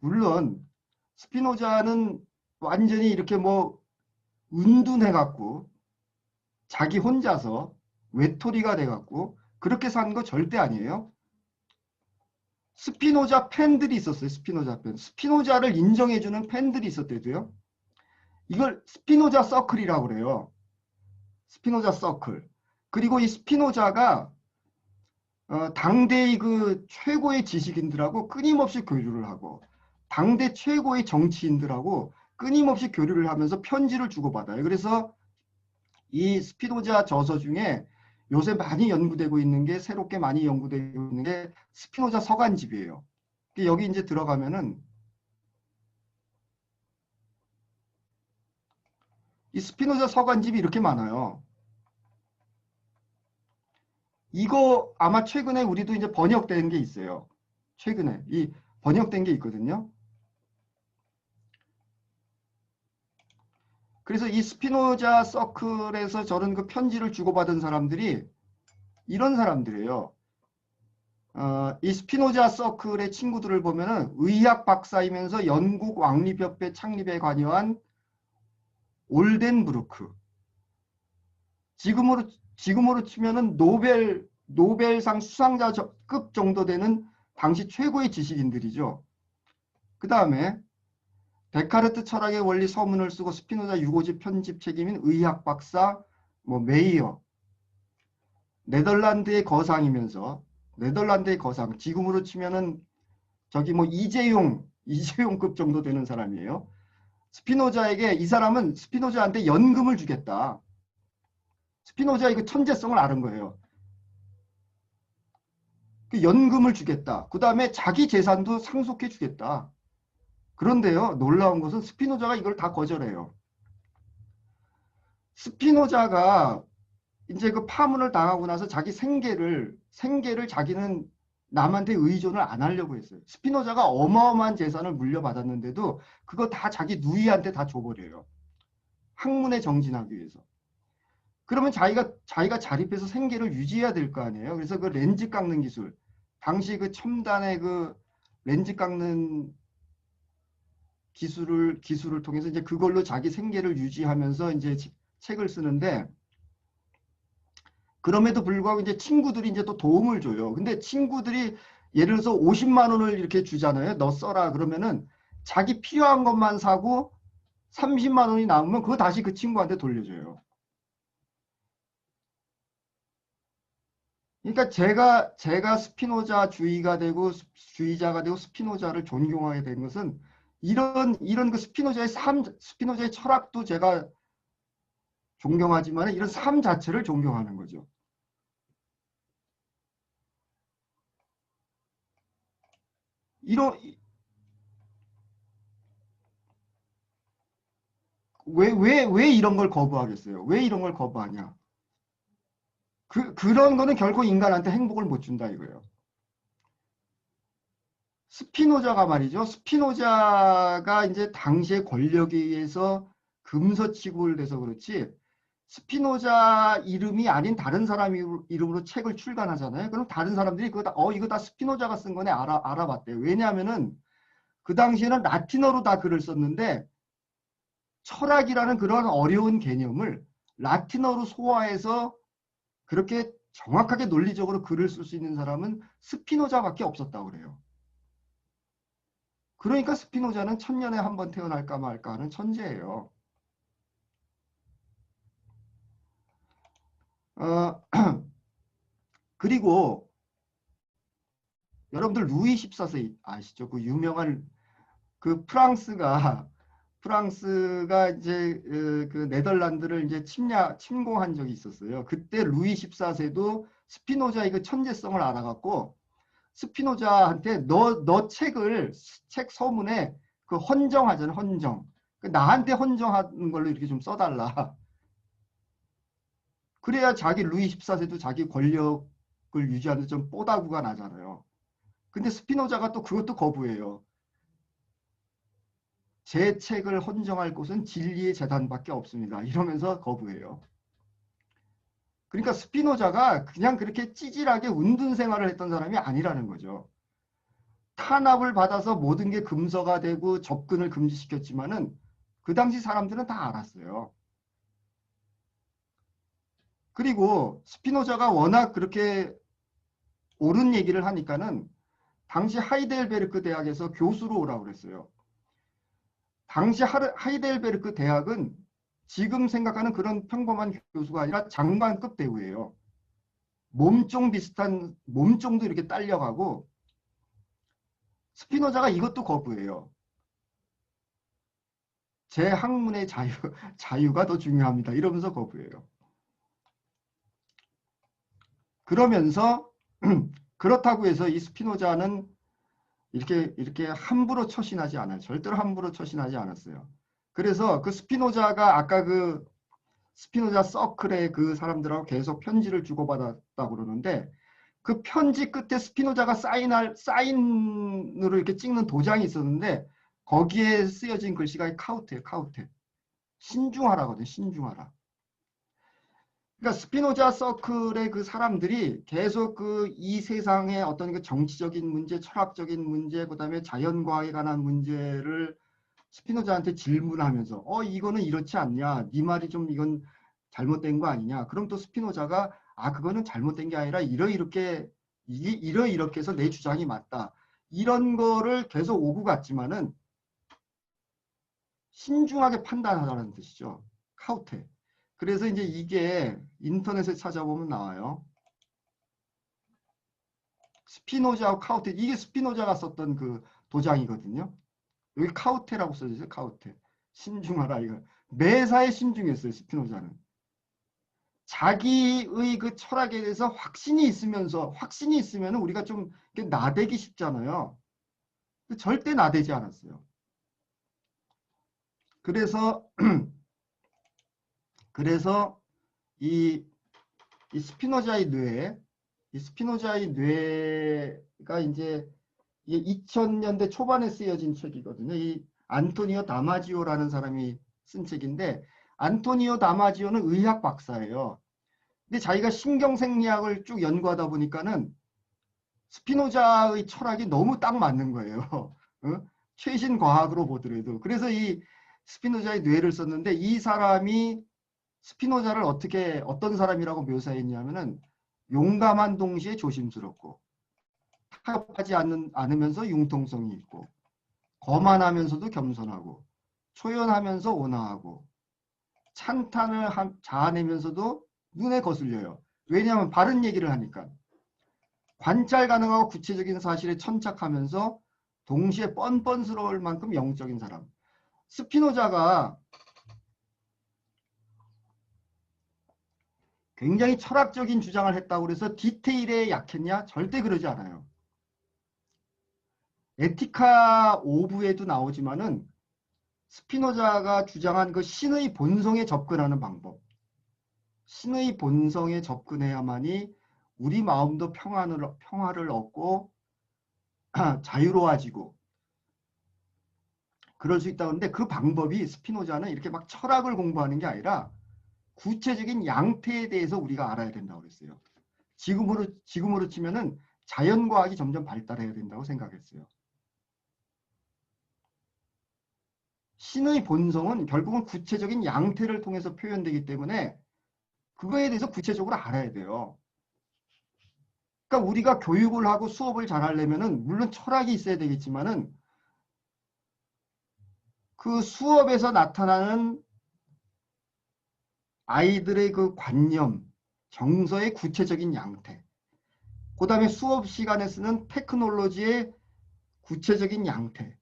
물론 스피노자는 완전히 이렇게 뭐 은둔해갖고 자기 혼자서 외톨이가 돼갖고 그렇게 사는 거 절대 아니에요. 스피노자 팬들이 있었어요. 스피노자 팬. 스피노자를 인정해주는 팬들이 있었대도요. 이걸 스피노자 서클이라고 그래요. 스피노자 서클. 그리고 이 스피노자가 당대의 그 최고의 지식인들하고 끊임없이 교류를 하고 당대 최고의 정치인들하고 끊임없이 교류를 하면서 편지를 주고받아요. 그래서 이 스피노자 저서 중에 요새 많이 연구되고 있는 게 새롭게 많이 연구되고 있는 게 스피노자 서간집이에요. 여기 이제 들어가면은 이 스피노자 서간집이 이렇게 많아요. 이거 아마 최근에 우리도 이제 번역된 게 있어요. 최근에 이 번역된 게 있거든요. 그래서 이 스피노자 서클에서 저런 그 편지를 주고받은 사람들이 이런 사람들이에요. 이 스피노자 서클의 친구들을 보면은 의학 박사이면서 영국 왕립협회 창립에 관여한 올덴브루크. 지금으로 치면은 노벨상 수상자급 정도 되는 당시 최고의 지식인들이죠. 그 다음에 데카르트 철학의 원리 서문을 쓰고 스피노자 유고지 편집 책임인 의학 박사 메이어. 네덜란드의 거상이면서 네덜란드의 거상. 지금으로 치면은 저기 이재용급 정도 되는 사람이에요. 스피노자에게 이 사람은 스피노자한테 연금을 주겠다. 스피노자 이거 천재성을 아는 거예요. 그 연금을 주겠다. 그 다음에 자기 재산도 상속해 주겠다. 그런데요, 놀라운 것은 스피노자가 이걸 다 거절해요. 스피노자가 이제 그 파문을 당하고 나서 자기 생계를 자기는 남한테 의존을 안 하려고 했어요. 스피노자가 어마어마한 재산을 물려받았는데도 그거 다 자기 누이한테 다 줘버려요. 학문에 정진하기 위해서. 그러면 자기가 자립해서 생계를 유지해야 될 거 아니에요. 그래서 그 렌즈 깎는 기술, 당시 그 첨단의 그 렌즈 깎는 기술을 통해서 이제 그걸로 자기 생계를 유지하면서 이제 책을 쓰는데, 그럼에도 불구하고 이제 친구들이 이제 또 도움을 줘요. 근데 친구들이 예를 들어서 50만 원을 이렇게 주잖아요. 너 써라. 그러면은 자기 필요한 것만 사고 30만 원이 남으면 그거 다시 그 친구한테 돌려줘요. 그러니까 제가 스피노자 주의자가 되고 스피노자를 존경하게 된 것은 이런 그 스피노자의 철학도 제가 존경하지만 이런 삶 자체를 존경하는 거죠. 이런 왜 이런 걸 거부하겠어요? 왜 이런 걸 거부하냐? 그런 거는 결코 인간한테 행복을 못 준다 이거예요. 스피노자가 말이죠. 스피노자가 이제 당시의 권력에 의해서 금서치고를 돼서 그렇지 스피노자 이름이 아닌 다른 사람 이름으로 책을 출간하잖아요. 그럼 다른 사람들이 이거 다 스피노자가 쓴 거네 알아봤대요. 왜냐하면은 그 당시에는 라틴어로 다 글을 썼는데 철학이라는 그런 어려운 개념을 라틴어로 소화해서 그렇게 정확하게 논리적으로 글을 쓸 수 있는 사람은 스피노자밖에 없었다고 그래요. 그러니까 스피노자는 천년에 한 번 태어날까 말까 하는 천재예요. 그리고 여러분들 루이 14세 아시죠? 그 유명한 그 프랑스가 이제 그 네덜란드를 이제 침공한 적이 있었어요. 그때 루이 14세도 스피노자의 그 천재성을 알아갖고 스피노자한테 너 책 서문에 그 헌정하잖아, 헌정. 그 나한테 헌정하는 걸로 이렇게 좀 써달라. 그래야 자기 루이 14세도 자기 권력을 유지하는 좀 뽀다구가 나잖아요. 근데 스피노자가 또 그것도 거부해요. 제 책을 헌정할 곳은 진리의 재단밖에 없습니다. 이러면서 거부해요. 그러니까 스피노자가 그냥 그렇게 찌질하게 운둔 생활을 했던 사람이 아니라는 거죠. 탄압을 받아서 모든 게 금서가 되고 접근을 금지시켰지만은 그 당시 사람들은 다 알았어요. 그리고 스피노자가 워낙 그렇게 옳은 얘기를 하니까는 당시 하이델베르크 대학에서 교수로 오라고 그랬어요. 당시 하이델베르크 대학은 지금 생각하는 그런 평범한 교수가 아니라 장관급 대우예요. 몸종도 이렇게 딸려가고 스피노자가 이것도 거부해요. 제 학문의 자유가 더 중요합니다. 이러면서 거부해요. 그러면서 그렇다고 해서 이 스피노자는 이렇게 함부로 처신하지 않아요. 절대로 함부로 처신하지 않았어요. 그래서 그 스피노자가 아까 그 스피노자 서클의 그 사람들하고 계속 편지를 주고받았다고 그러는데 그 편지 끝에 스피노자가 사인으로 이렇게 찍는 도장이 있었는데 거기에 쓰여진 글씨가 카우테예요. 카우테. 신중하라거든요. 신중하라. 그러니까 스피노자 서클의 그 사람들이 계속 그 이 세상의 어떤 그 정치적인 문제, 철학적인 문제, 그다음에 자연과학에 관한 문제를 스피노자한테 질문하면서 이거는 이렇지 않냐? 네 말이 좀 이건 잘못된 거 아니냐? 그럼 또 스피노자가 그거는 잘못된 게 아니라 이러이렇게 해서 내 주장이 맞다. 이런 거를 계속 오고 갔지만은 신중하게 판단하라는 뜻이죠. 카우테. 그래서 이제 이게 인터넷에 찾아보면 나와요. 스피노자하고 카우테. 이게 스피노자가 썼던 그 도장이거든요. 여기 카우테라고 써져 있어요. 카우테. 신중하라 이거. 매사에 신중했어요. 스피노자는. 자기의 그 철학에 대해서 확신이 있으면 우리가 좀 나대기 쉽잖아요. 절대 나대지 않았어요. 그래서 이 스피노자의 뇌가 이제 2000년대 초반에 쓰여진 책이거든요. 이 안토니오 다마지오라는 사람이 쓴 책인데 안토니오 다마지오는 의학 박사예요. 근데 자기가 신경생리학을 쭉 연구하다 보니까는 스피노자의 철학이 너무 딱 맞는 거예요. 최신 과학으로 보더라도. 그래서 이 스피노자의 뇌를 썼는데 이 사람이 스피노자를 어떤 사람이라고 묘사했냐면은 용감한 동시에 조심스럽고 타협하지 않으면서 융통성이 있고 거만하면서도 겸손하고 초연하면서 온화하고 찬탄을 자아내면서도 눈에 거슬려요. 왜냐하면 바른 얘기를 하니까. 관찰 가능하고 구체적인 사실에 천착하면서 동시에 뻔뻔스러울 만큼 영적인 사람. 스피노자가 굉장히 철학적인 주장을 했다고 해서 디테일에 약했냐? 절대 그러지 않아요. 에티카 오브에도 나오지만은 스피노자가 주장한 그 신의 본성에 접근하는 방법. 신의 본성에 접근해야만이 우리 마음도 평화를 얻고 자유로워지고 그럴 수 있다고 하는데 그 방법이 스피노자는 이렇게 막 철학을 공부하는 게 아니라 구체적인 양태에 대해서 우리가 알아야 된다고 그랬어요. 지금으로 치면은 자연과학이 점점 발달해야 된다고 생각했어요. 신의 본성은 결국은 구체적인 양태를 통해서 표현되기 때문에 그거에 대해서 구체적으로 알아야 돼요. 그러니까 우리가 교육을 하고 수업을 잘 하려면은 물론 철학이 있어야 되겠지만은 그 수업에서 나타나는 아이들의 그 관념, 정서의 구체적인 양태, 그 다음에 수업 시간에 쓰는 테크놀로지의 구체적인 양태,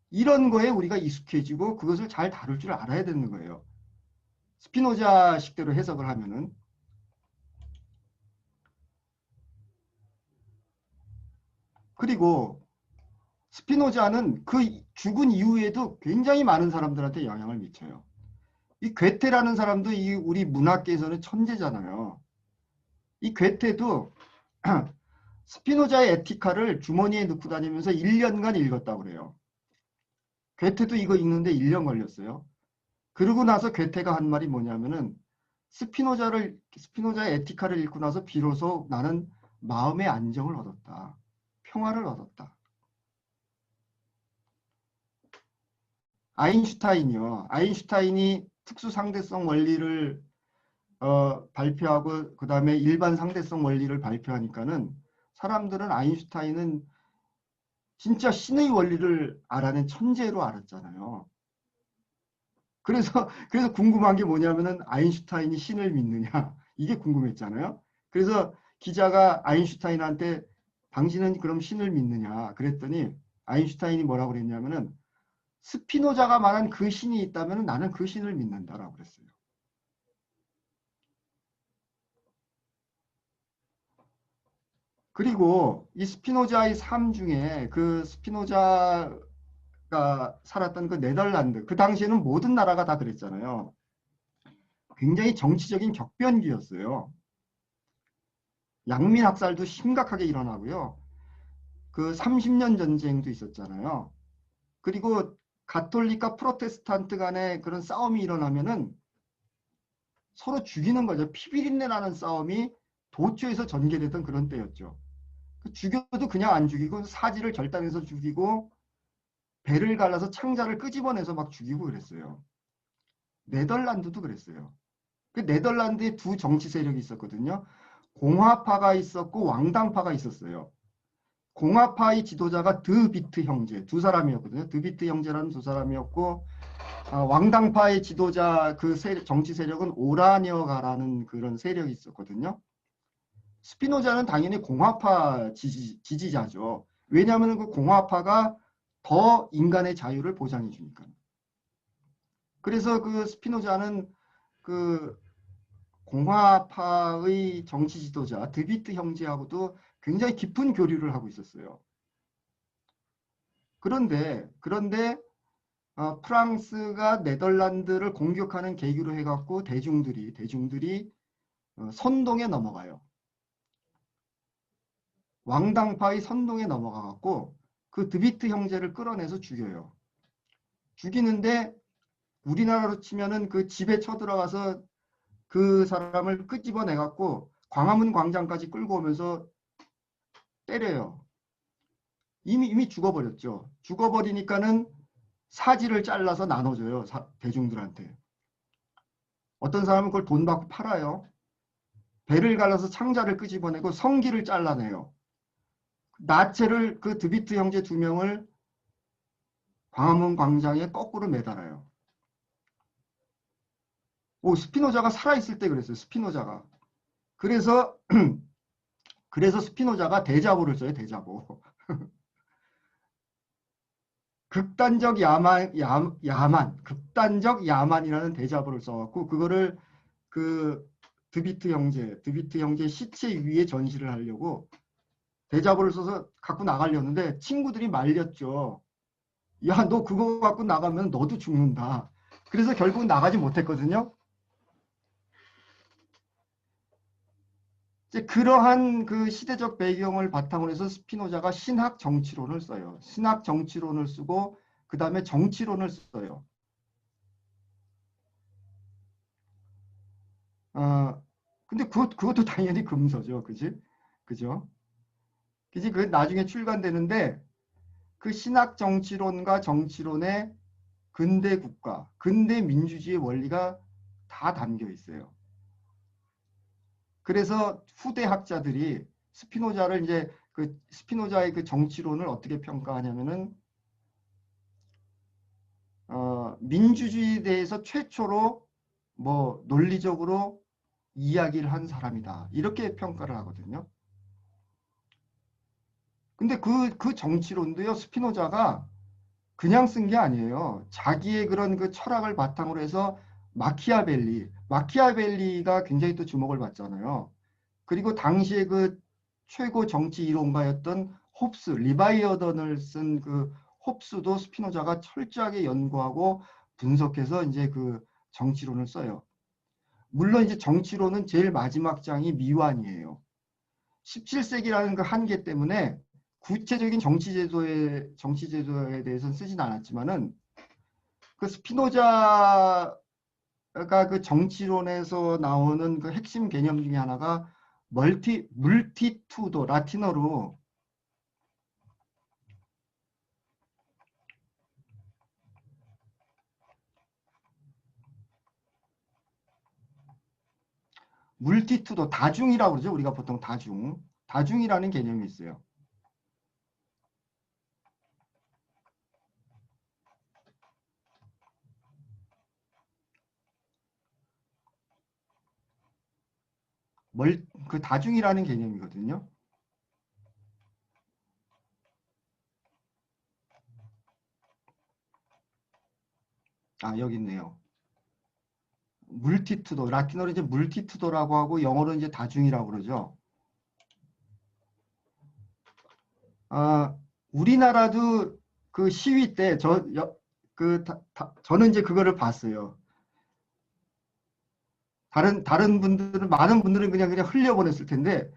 이런 거에 우리가 익숙해지고 그것을 잘 다룰 줄 알아야 되는 거예요. 스피노자식대로 해석을 하면은. 그리고 스피노자는 그 죽은 이후에도 굉장히 많은 사람들한테 영향을 미쳐요. 이 괴테라는 사람도 이 우리 문학계에서는 천재잖아요. 이 괴테도 스피노자의 에티카를 주머니에 넣고 다니면서 1년간 읽었다고 그래요. 괴테도 이거 읽는데 1년 걸렸어요. 그러고 나서 괴테가 한 말이 뭐냐면은 스피노자의 에티카를 읽고 나서 비로소 나는 마음의 안정을 얻었다. 평화를 얻었다. 아인슈타인이요. 아인슈타인이 특수 상대성 원리를 발표하고 그 다음에 일반 상대성 원리를 발표하니까는 사람들은 아인슈타인은 진짜 신의 원리를 알아낸 천재로 알았잖아요. 그래서 궁금한 게 뭐냐면은 아인슈타인이 신을 믿느냐 이게 궁금했잖아요. 그래서 기자가 아인슈타인한테 당신은 그럼 신을 믿느냐 그랬더니 아인슈타인이 뭐라고 그랬냐면은 스피노자가 말한 그 신이 있다면 나는 그 신을 믿는다라고 그랬어요. 그리고 이 스피노자의 삶 중에 그 스피노자가 살았던 그 네덜란드, 그 당시에는 모든 나라가 다 그랬잖아요. 굉장히 정치적인 격변기였어요. 양민 학살도 심각하게 일어나고요. 그 30년 전쟁도 있었잖아요. 그리고 가톨릭과 프로테스탄트 간에 그런 싸움이 일어나면은 서로 죽이는 거죠. 피비린내 나는 싸움이 도처에서 전개되던 그런 때였죠. 죽여도 그냥 안 죽이고 사지를 절단해서 죽이고 배를 갈라서 창자를 끄집어내서 막 죽이고 그랬어요. 네덜란드도 그랬어요. 그 네덜란드에 두 정치 세력이 있었거든요. 공화파가 있었고 왕당파가 있었어요. 공화파의 지도자가 드비트 형제 두 사람이었거든요. 드비트 형제라는 두 사람이었고 왕당파의 지도자 그 정치 세력은 오라니어가라는 그런 세력이 있었거든요. 스피노자는 당연히 공화파 지지자죠. 왜냐하면 그 공화파가 더 인간의 자유를 보장해 주니까. 그래서 그 스피노자는 그 공화파의 정치 지도자 드비트 형제하고도 굉장히 깊은 교류를 하고 있었어요. 그런데 프랑스가 네덜란드를 공격하는 계기로 해갖고 대중들이 선동에 넘어가요. 왕당파의 선동에 넘어가갖고 그 드비트 형제를 끌어내서 죽여요. 죽이는데 우리나라로 치면은 그 집에 쳐들어가서 그 사람을 끄집어내갖고 광화문 광장까지 끌고 오면서 때려요. 이미 죽어버렸죠. 죽어버리니까는 사지를 잘라서 나눠줘요. 대중들한테. 어떤 사람은 그걸 돈 받고 팔아요. 배를 갈라서 창자를 끄집어내고 성기를 잘라내요. 나체를 그 드비트 형제 두 명을 광화문 광장에 거꾸로 매달아요. 오, 스피노자가 살아있을 때 그랬어요. 스피노자가. 그래서 스피노자가 대자보를 써요. 대자보. 극단적 야만이라는 대자보를 써갖고 그거를 그 드비트 형제 시체 위에 전시를 하려고 대자보를 써서 갖고 나가려는데 친구들이 말렸죠. 야, 너 그거 갖고 나가면 너도 죽는다. 그래서 결국 나가지 못했거든요. 이제 그러한 그 시대적 배경을 바탕으로 해서 스피노자가 신학 정치론을 써요. 신학 정치론을 쓰고 그 다음에 정치론을 써요. 근데 그것도 당연히 금서죠. 그지? 그죠? 그지? 그 나중에 출간되는데 그 신학 정치론과 정치론의 근대 국가, 근대 민주주의 원리가 다 담겨 있어요. 그래서 후대 학자들이 스피노자를 이제 그 스피노자의 그 정치론을 어떻게 평가하냐면은 민주주의에 대해서 최초로 뭐 논리적으로 이야기를 한 사람이다. 이렇게 평가를 하거든요. 근데 그 정치론도요, 스피노자가 그냥 쓴 게 아니에요. 자기의 그런 그 철학을 바탕으로 해서 마키아벨리가 굉장히 또 주목을 받잖아요. 그리고 당시에 그 최고 정치 이론가였던 홉스, 리바이어던을 쓴 그 홉스도 스피노자가 철저하게 연구하고 분석해서 이제 그 정치론을 써요. 물론 이제 정치론은 제일 마지막 장이 미완이에요. 17세기라는 그 한계 때문에 구체적인 정치제도에 대해서는 쓰진 않았지만은 그 스피노자가 그 정치론에서 나오는 그 핵심 개념 중에 하나가 물티투도 라틴어로 물티투도 다중이라고 그러죠. 우리가 보통 다중이라는 개념이 있어요. 그 다중이라는 개념이거든요. 아, 여기 있네요. 물티투도, 라틴어로 이제 물티투도라고 하고 영어로 이제 다중이라고 그러죠. 아, 우리나라도 그 시위 때 저는 이제 그거를 봤어요. 다른 분들은 많은 분들은 그냥 흘려보냈을 텐데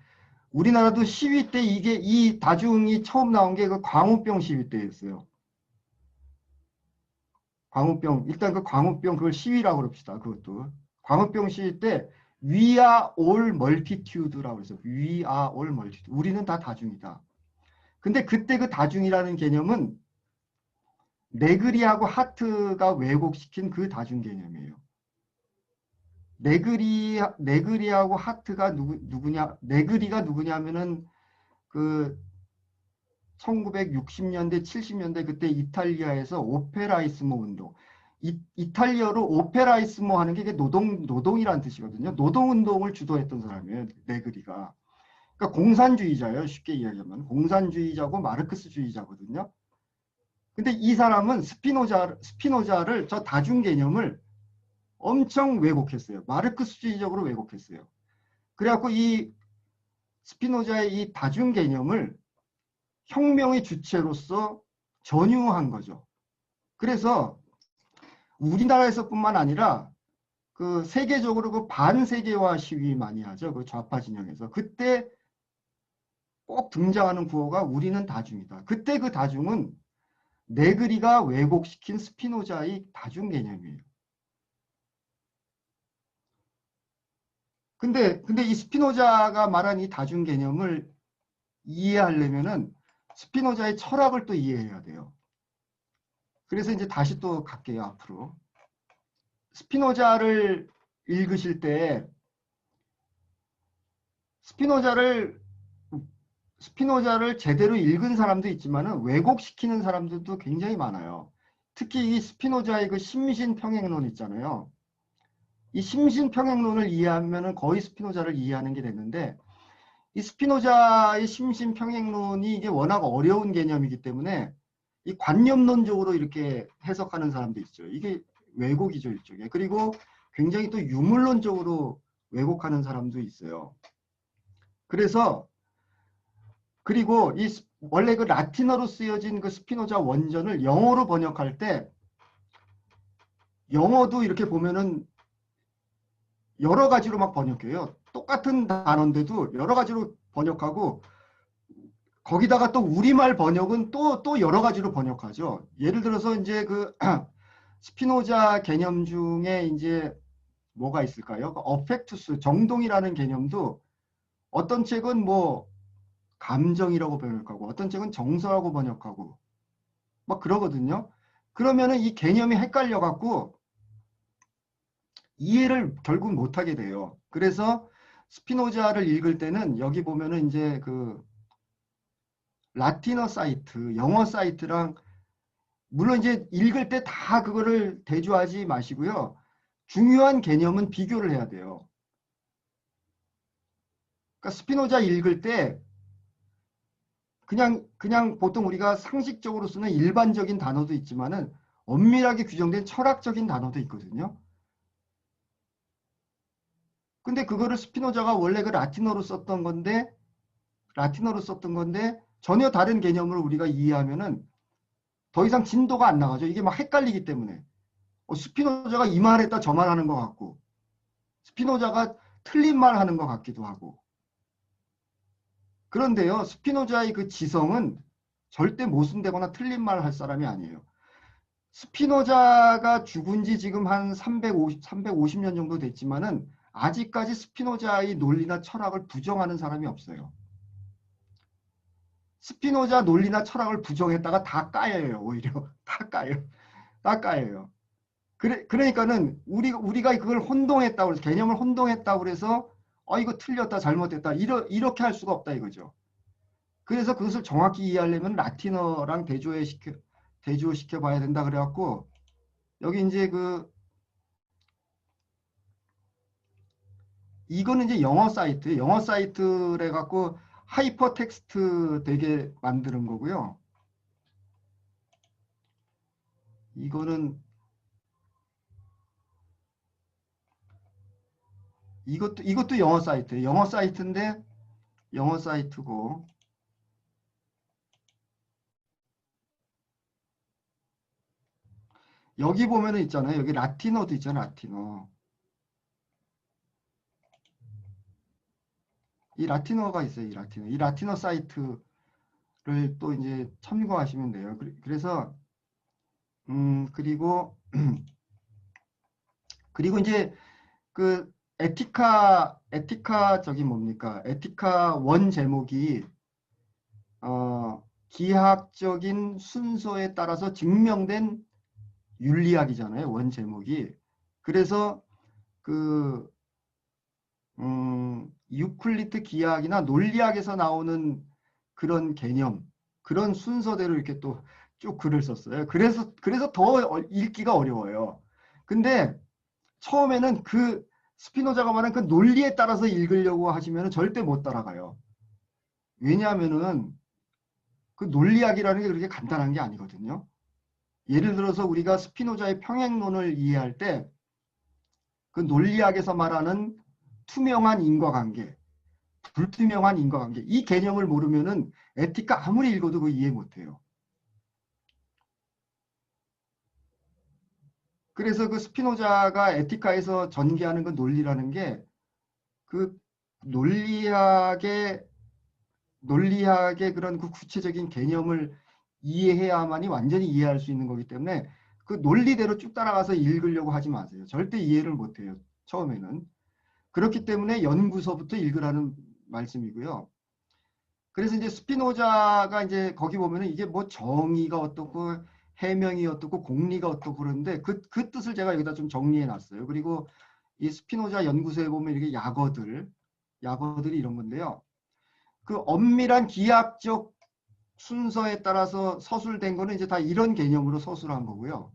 우리나라도 시위 때 이 다중이 처음 나온 게 그 광우병 시위 때였어요. 광우병 일단 그 광우병 그걸 시위라고 그럽시다. 그것도 광우병 시위 때 We are all multitude라고 해서 We are all multitude. 우리는 다 다중이다. 근데 그때 그 다중이라는 개념은 네그리하고 하트가 왜곡시킨 그 다중 개념이에요. 네그리하고 하트가 누구냐? 네그리가 누구냐면은 그 1960년대, 70년대 그때 이탈리아에서 오페라이스모 운동. 이탈리아로 오페라이스모 하는 게 노동이라는 뜻이거든요. 노동운동을 주도했던 사람이에요. 네그리가. 그러니까 공산주의자예요. 쉽게 이야기하면. 공산주의자고 마르크스주의자거든요. 근데 이 사람은 스피노자를 저 다중 개념을 엄청 왜곡했어요. 마르크스주의적으로 왜곡했어요. 그래갖고 이 스피노자의 이 다중 개념을 혁명의 주체로서 전유한 거죠. 그래서 우리나라에서뿐만 아니라 그 세계적으로 그 반세계화 시위 많이 하죠. 그 좌파 진영에서. 그때 꼭 등장하는 구호가 우리는 다중이다. 그때 그 다중은 네그리가 왜곡시킨 스피노자의 다중 개념이에요. 근데 이 스피노자가 말한 이 다중 개념을 이해하려면은 스피노자의 철학을 또 이해해야 돼요. 그래서 이제 다시 또 갈게요, 앞으로. 스피노자를 읽으실 때 스피노자를 제대로 읽은 사람도 있지만은 왜곡시키는 사람들도 굉장히 많아요. 특히 이 스피노자의 그 심신평행론 있잖아요. 이 심신평행론을 이해하면은 거의 스피노자를 이해하는 게 됐는데 이 스피노자의 심신평행론이 이게 워낙 어려운 개념이기 때문에 이 관념론적으로 이렇게 해석하는 사람도 있죠. 이게 왜곡이죠, 일종의. 그리고 굉장히 또 유물론적으로 왜곡하는 사람도 있어요. 그리고 원래 그 라틴어로 쓰여진 그 스피노자 원전을 영어로 번역할 때 영어도 이렇게 보면은 여러 가지로 막 번역해요. 똑같은 단어인데도 여러 가지로 번역하고 거기다가 또 우리말 번역은 또 여러 가지로 번역하죠. 예를 들어서 이제 그 스피노자 개념 중에 이제 뭐가 있을까요? 어펙투스, 정동이라는 개념도 어떤 책은 뭐 감정이라고 번역하고 어떤 책은 정서라고 번역하고 막 그러거든요. 그러면은 이 개념이 헷갈려 갖고 이해를 결국 못하게 돼요. 그래서 스피노자를 읽을 때는 여기 보면은 이제 그 라틴어 사이트, 영어 사이트랑 물론 이제 읽을 때 다 그거를 대조하지 마시고요. 중요한 개념은 비교를 해야 돼요. 그러니까 스피노자 읽을 때 그냥 보통 우리가 상식적으로 쓰는 일반적인 단어도 있지만은 엄밀하게 규정된 철학적인 단어도 있거든요. 근데 그거를 스피노자가 원래 그 라틴어로 썼던 건데 전혀 다른 개념을 우리가 이해하면은 더 이상 진도가 안 나가죠. 이게 막 헷갈리기 때문에. 스피노자가 이 말 했다 저 말 하는 것 같고, 스피노자가 틀린 말 하는 것 같기도 하고. 그런데요, 스피노자의 그 지성은 절대 모순되거나 틀린 말을 할 사람이 아니에요. 스피노자가 죽은 지 지금 한 350년 정도 됐지만은 아직까지 스피노자의 논리나 철학을 부정하는 사람이 없어요. 스피노자 논리나 철학을 부정했다가 다 까여요, 오히려. 다 까요. 다 까여요. 그러니까는 우리가 그걸 혼동했다고 해서, 개념을 했다고 그래서, 이거 틀렸다, 잘못됐다, 이렇게 할 수가 없다 이거죠. 그래서 그것을 정확히 이해하려면 라틴어랑 대조시켜 봐야 된다 그래갖고, 여기 이제 이거는 이제 영어 사이트래 갖고 하이퍼 텍스트 되게 만드는 거고요. 이것도 영어 사이트예요. 영어 사이트고, 여기 보면은 있잖아요. 여기 라틴어도 있잖아요. 라틴어. 이 라틴어가 있어요. 이 라틴어 사이트를 또 이제 참고하시면 돼요. 그래서 그리고 이제 그 에티카 저기 뭡니까? 에티카 원 제목이 기하학적인 순서에 따라서 증명된 윤리학이잖아요. 원 제목이. 그래서 그 유클리드 기하학이나 논리학에서 나오는 그런 개념, 그런 순서대로 이렇게 또 쭉 글을 썼어요. 그래서 더 읽기가 어려워요. 근데 처음에는 그 스피노자가 말한 그 논리에 따라서 읽으려고 하시면 절대 못 따라가요. 왜냐하면은 그 논리학이라는 게 그렇게 간단한 게 아니거든요. 예를 들어서 우리가 스피노자의 평행론을 이해할 때 그 논리학에서 말하는 투명한 인과관계, 불투명한 인과관계, 이 개념을 모르면은 에티카 아무리 읽어도 그거 이해 못해요. 그래서 그 스피노자가 에티카에서 전개하는 그 논리라는 게 그 논리학의 그런 그 구체적인 개념을 이해해야만이 완전히 이해할 수 있는 거기 때문에 그 논리대로 쭉 따라가서 읽으려고 하지 마세요. 절대 이해를 못해요. 처음에는. 그렇기 때문에 연구서부터 읽으라는 말씀이고요. 그래서 이제 스피노자가 이제 거기 보면은 이게 뭐 정의가 어떻고 해명이 어떻고 공리가 어떻고 그러는데 그 뜻을 제가 여기다 좀 정리해 놨어요. 그리고 이 스피노자 연구소에 보면 이렇게 약어들이 이런 건데요. 그 엄밀한 기하학적 순서에 따라서 서술된 거는 이제 다 이런 개념으로 서술한 거고요.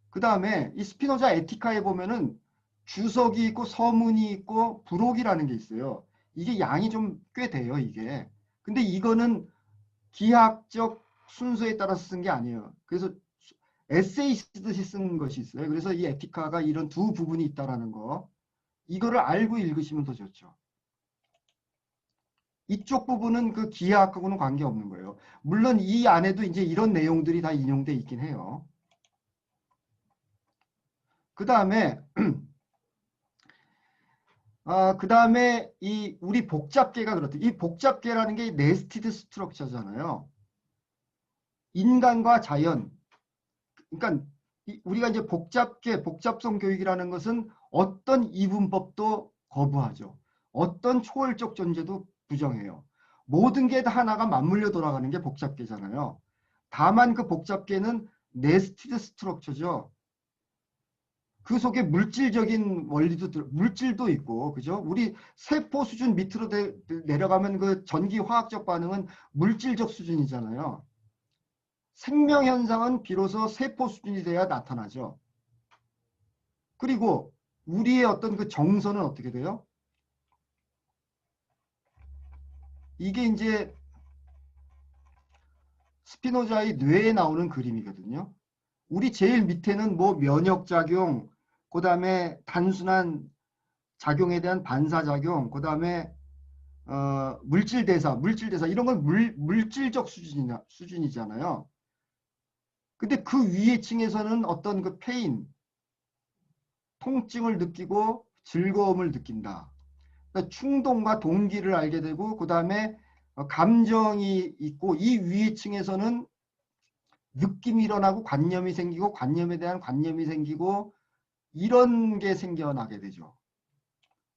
그 다음에 이 스피노자 에티카에 보면은 주석이 있고 서문이 있고 부록이라는 게 있어요. 이게 양이 좀 꽤 돼요, 이게. 근데 이거는 기하학적 순서에 따라서 쓴 게 아니에요. 그래서 에세이 쓰듯이 쓴 것이 있어요. 그래서 이 에티카가 이런 두 부분이 있다라는 거. 이거를 알고 읽으시면 더 좋죠. 이쪽 부분은 그 기하학하고는 관계없는 거예요. 물론 이 안에도 이제 이런 내용들이 다 인용돼 있긴 해요. 그 다음에 이 우리 복잡계가 그렇다. 이 복잡계라는 게 네스티드 스트럭처잖아요. 인간과 자연. 그러니까 우리가 이제 복잡성 교육이라는 것은 어떤 이분법도 거부하죠. 어떤 초월적 존재도 부정해요. 모든 게 다 하나가 맞물려 돌아가는 게 복잡계잖아요. 다만 그 복잡계는 네스티드 스트럭처죠. 그 속에 물질적인 물질도 있고, 그죠? 우리 세포 수준 밑으로 내려가면 그 전기 화학적 반응은 물질적 수준이잖아요. 생명 현상은 비로소 세포 수준이 돼야 나타나죠. 그리고 우리의 어떤 그 정서는 어떻게 돼요? 이게 이제 스피노자의 뇌에 나오는 그림이거든요. 우리 제일 밑에는 뭐 면역작용, 그 다음에 단순한 작용에 대한 반사작용, 그 다음에 물질대사 이런 건 물질적 수준이잖아요. 근데 그 위에 층에서는 어떤 그 페인, 통증을 느끼고 즐거움을 느낀다. 그러니까 충동과 동기를 알게 되고 그 다음에 감정이 있고 이 위에 층에서는 느낌이 일어나고 관념이 생기고 관념에 대한 관념이 생기고 이런 게 생겨나게 되죠.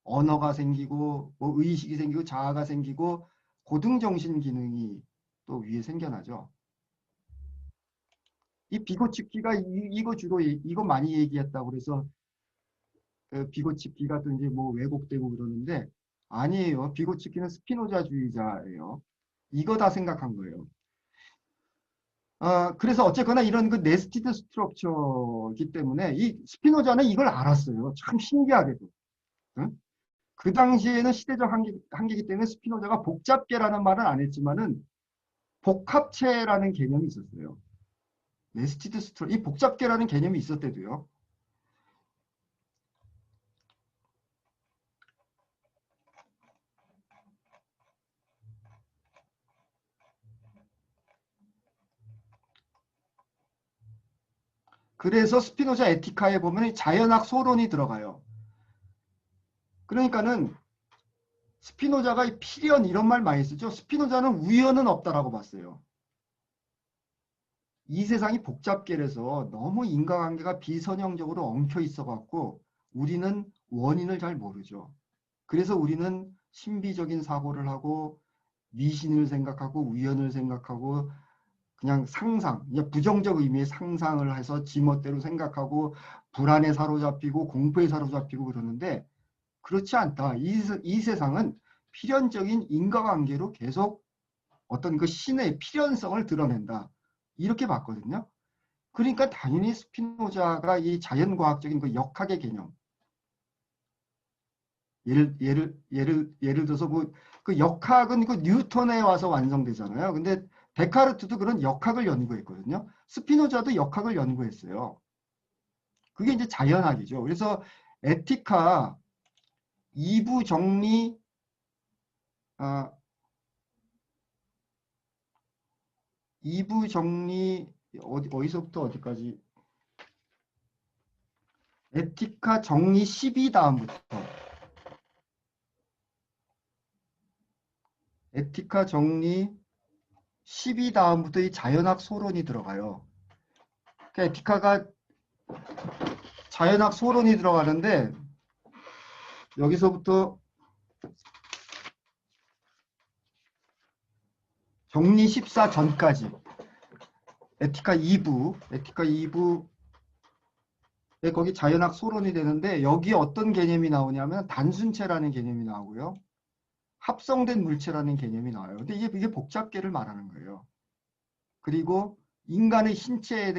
언어가 생기고 뭐 의식이 생기고 자아가 생기고 고등정신 기능이 또 위에 생겨나죠. 이 비고치키가 이거 주로 이거 많이 얘기했다고 그래서 비고치키가 또 이제 뭐 왜곡되고 그러는데 아니에요. 비고치키는 스피노자주의자예요. 이거 다 생각한 거예요. 그래서 어쨌거나 이런 그 네스티드 스트럭처이기 때문에 이 스피노자는 이걸 알았어요. 참 신기하게도. 응? 그 당시에는 시대적 한계이기 때문에 스피노자가 복잡계라는 말은 안 했지만은 복합체라는 개념이 있었어요. 네스티드 스트럭, 이 복잡계라는 개념이 있었대도요. 그래서 스피노자 에티카에 보면 자연학 소론이 들어가요. 그러니까는 스피노자가 필연 이런 말 많이 쓰죠. 스피노자는 우연은 없다라고 봤어요. 이 세상이 복잡계라서 너무 인과관계가 비선형적으로 엉켜 있어갖고 우리는 원인을 잘 모르죠. 그래서 우리는 신비적인 사고를 하고 미신을 생각하고 우연을 생각하고 그냥 상상, 그냥 부정적 의미의 상상을 해서 지멋대로 생각하고 불안에 사로잡히고 공포에 사로잡히고 그러는데 그렇지 않다. 이 세상은 필연적인 인과관계로 계속 어떤 그 신의 필연성을 드러낸다. 이렇게 봤거든요. 그러니까 당연히 스피노자가 이 자연과학적인 그 역학의 개념, 예를 들어서 그 역학은 그 뉴턴에 와서 완성되잖아요. 근데 데카르트도 그런 역학을 연구했거든요. 스피노자도 역학을 연구했어요. 그게 이제 자연학이죠. 그래서 에티카 2부 정리, 아, 2부 정리, 어디서부터 어디까지? 에티카 정리 12 다음부터. 에티카 정리 12 다음부터 이 자연학 소론이 들어가요. 그러니까 에티카가 자연학 소론이 들어가는데 여기서부터 정리 14 전까지 에티카 2부에 거기 자연학 소론이 되는데 여기 어떤 개념이 나오냐면 단순체라는 개념이 나오고요. 합성된 물체라는 개념이 나와요. 근데 이게 복잡계를 말하는 거예요. 그리고 인간의 신체에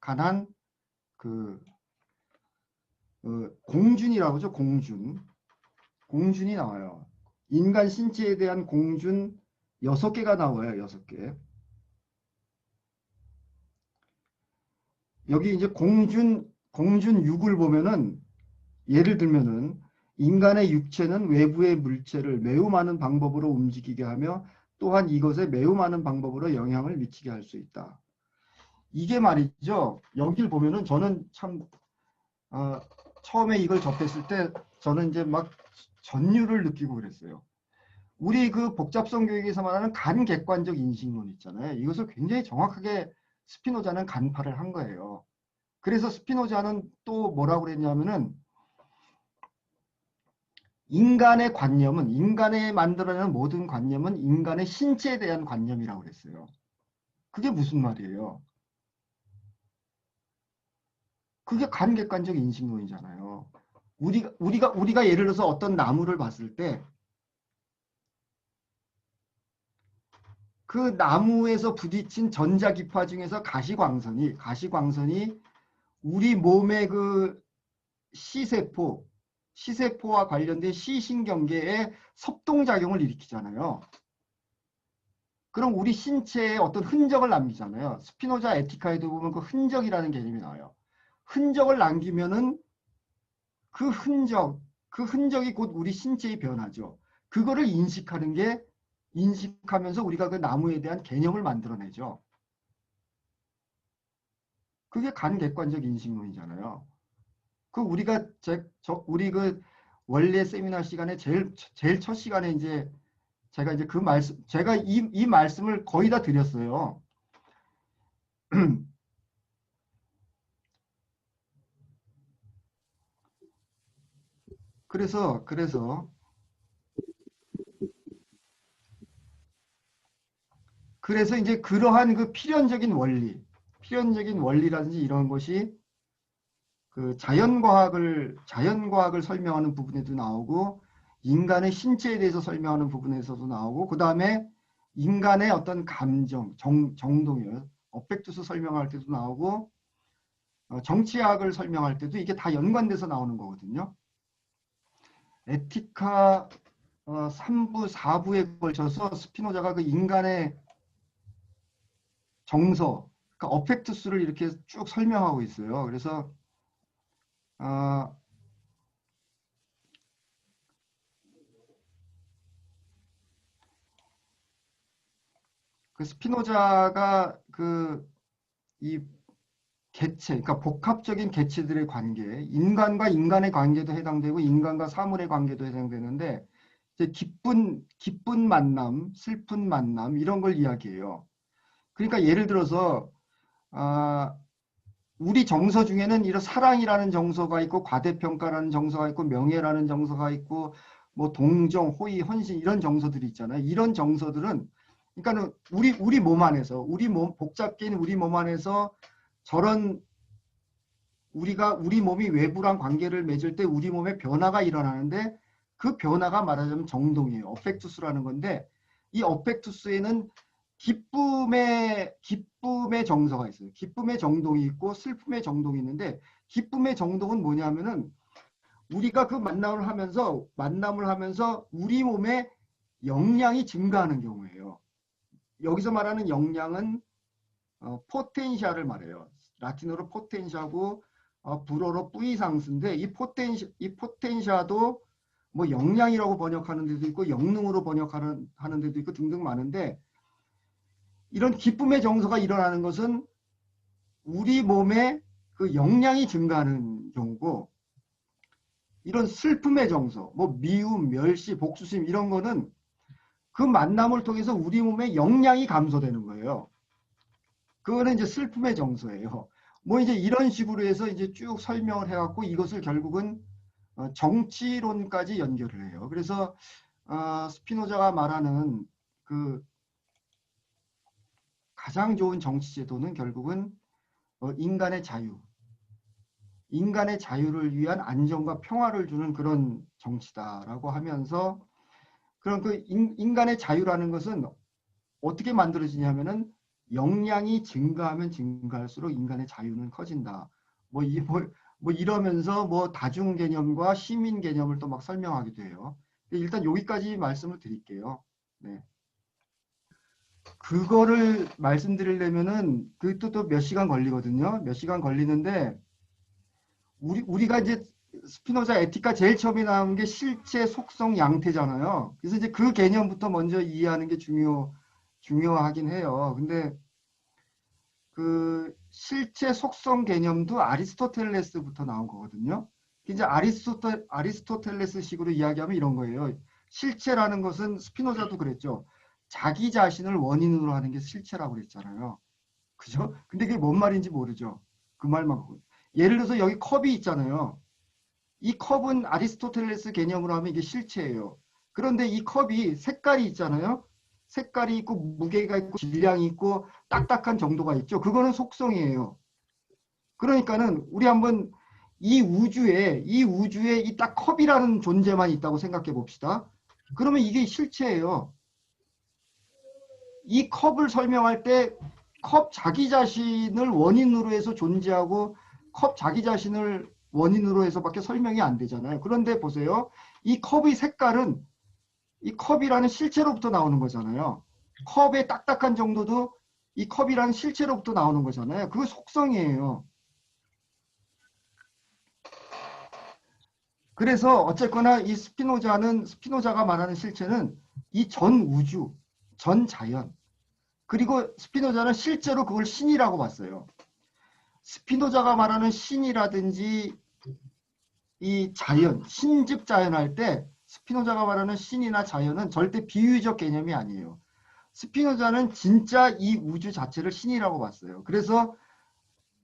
관한 그 공준이라고 하죠. 공준이 나와요. 인간 신체에 대한 공준 6개가 나와요. 6개. 여기 이제 공준 6을 보면은 예를 들면은 인간의 육체는 외부의 물체를 매우 많은 방법으로 움직이게 하며 또한 이것에 매우 많은 방법으로 영향을 미치게 할 수 있다. 이게 말이죠. 여기를 보면은 저는 참 처음에 이걸 접했을 때 저는 이제 막 전율을 느끼고 그랬어요. 우리 그 복잡성 교육에서 말하는 간객관적 인식론 있잖아요. 이것을 굉장히 정확하게 스피노자는 간파를 한 거예요. 그래서 스피노자는 또 뭐라고 그랬냐면은 인간의 관념은 인간의 만들어내는 모든 관념은 인간의 신체에 대한 관념이라고 그랬어요. 그게 무슨 말이에요? 그게 간객관적 인식론이잖아요. 우리가 예를 들어서 어떤 나무를 봤을 때 그 나무에서 부딪힌 전자기파 중에서 가시광선이 우리 몸의 그 시세포와 관련된 시신경계에 섭동작용을 일으키잖아요. 그럼 우리 신체에 어떤 흔적을 남기잖아요. 스피노자 에티카에도 보면 그 흔적이라는 개념이 나와요. 흔적을 남기면은 그 흔적이 곧 우리 신체의 변화죠. 그거를 인식하면서 우리가 그 나무에 대한 개념을 만들어내죠. 그게 간객관적 인식론이잖아요. 우리 그 원래 세미나 시간에 제일 첫 시간에 이제 제가 이제 제가 이 말씀을 거의 다 드렸어요. 그래서 이제 그러한 그 필연적인 원리라든지 이런 것이 그 자연과학을 설명하는 부분에도 나오고, 인간의 신체에 대해서 설명하는 부분에서도 나오고, 그 다음에 인간의 어떤 감정, 정동이요. 어펙투스 설명할 때도 나오고, 정치학을 설명할 때도 이게 다 연관돼서 나오는 거거든요. 에티카 3부, 4부에 걸쳐서 스피노자가 그 인간의 정서, 그러니까 어펙투스를 이렇게 쭉 설명하고 있어요. 그래서 그 스피노자가 이 개체, 그러니까 복합적인 개체들의 관계, 인간과 인간의 관계도 해당되고 인간과 사물의 관계도 해당되는데, 이제 기쁜 만남, 슬픈 만남 이런 걸 이야기해요. 그러니까 예를 들어서 우리 정서 중에는 이런 사랑이라는 정서가 있고, 과대평가라는 정서가 있고, 명예라는 정서가 있고, 뭐 동정, 호의, 헌신 이런 정서들이 있잖아요. 이런 정서들은 그러니까는 우리 몸 안에서 복잡계인 우리 몸 안에서 저런 우리 몸이 외부랑 관계를 맺을 때 우리 몸에 변화가 일어나는데, 그 변화가 말하자면 정동이에요. 어펙투스라는 건데, 이 어펙투스에는 기쁨의 정서가 있어요. 기쁨의 정동이 있고 슬픔의 정동이 있는데, 기쁨의 정동은 뭐냐면은 우리가 그 만남을 하면서 우리 몸에 영양이 증가하는 경우예요. 여기서 말하는 영양은 포텐시아를 말해요. 라틴어로 포텐시아고 불어로 뿌이상스인데, 이 포텐시아도 뭐 영양이라고 번역하는 데도 있고 영능으로 번역하는 데도 있고 등등 많은데, 이런 기쁨의 정서가 일어나는 것은 우리 몸에 그 영양이 증가하는 경우고, 이런 슬픔의 정서, 뭐 미움, 멸시, 복수심 이런 거는 그 만남을 통해서 우리 몸에 영양이 감소되는 거예요. 그거는 이제 슬픔의 정서예요. 뭐 이제 이런 식으로 해서 이제 쭉 설명을 해갖고 이것을 결국은 정치론까지 연결을 해요. 그래서 스피노자가 말하는 그 가장 좋은 정치 제도는 결국은 인간의 자유를 위한 안정과 평화를 주는 그런 정치다라고 하면서, 그런 그 인간의 자유라는 것은 어떻게 만들어지냐면은 역량이 증가하면 증가할수록 인간의 자유는 커진다. 뭐 이러면서 뭐 다중 개념과 시민 개념을 또 막 설명하기도 해요. 일단 여기까지 말씀을 드릴게요. 네. 그거를 말씀드리려면은 그것도 또 몇 시간 걸리거든요. 몇 시간 걸리는데, 우리가 이제 스피노자 에티카 제일 처음에 나온 게 실체, 속성, 양태잖아요. 그래서 이제 그 개념부터 먼저 이해하는 게 중요하긴 해요. 근데 그 실체, 속성 개념도 아리스토텔레스부터 나온 거거든요. 이제 아리스토텔레스식으로 이야기하면 이런 거예요. 실체라는 것은 스피노자도 그랬죠. 자기 자신을 원인으로 하는 게 실체라고 그랬잖아요. 그죠? 근데 그게 뭔 말인지 모르죠. 그 말만 보고. 예를 들어서 여기 컵이 있잖아요. 이 컵은 아리스토텔레스 개념으로 하면 이게 실체예요. 그런데 이 컵이 색깔이 있잖아요. 색깔이 있고 무게가 있고 질량이 있고 딱딱한 정도가 있죠. 그거는 속성이에요. 그러니까는 우리 한번 이 우주에 이 딱 컵이라는 존재만 있다고 생각해 봅시다. 그러면 이게 실체예요. 이 컵을 설명할 때 컵 자기 자신을 원인으로 해서 존재하고 컵 자기 자신을 원인으로 해서밖에 설명이 안 되잖아요. 그런데 보세요. 이 컵의 색깔은 이 컵이라는 실체로부터 나오는 거잖아요. 컵의 딱딱한 정도도 이 컵이라는 실체로부터 나오는 거잖아요. 그거 속성이에요. 그래서 어쨌거나 이 스피노자가 말하는 실체는 이 전 우주, 전 자연, 그리고 스피노자는 실제로 그걸 신이라고 봤어요. 스피노자가 말하는 신이라든지 이 자연, 신즉 자연할 때 스피노자가 말하는 신이나 자연은 절대 비유적 개념이 아니에요. 스피노자는 진짜 이 우주 자체를 신이라고 봤어요. 그래서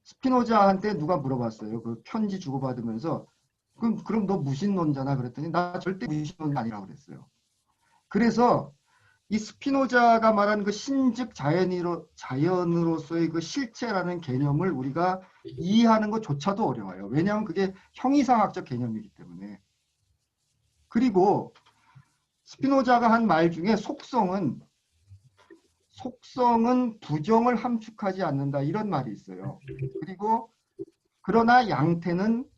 스피노자한테 누가 물어봤어요. 그 편지 주고받으면서 그럼 너 무신론자나 그랬더니 나 절대 무신론자 아니라고 그랬어요. 그래서 이 스피노자가 말한 그 신즉 자연으로서의 그 실체라는 개념을 우리가 이해하는 것조차도 어려워요. 왜냐하면 그게 형이상학적 개념이기 때문에. 그리고 스피노자가 한 말 중에 속성은 부정을 함축하지 않는다 이런 말이 있어요. 그리고 그러나 양태는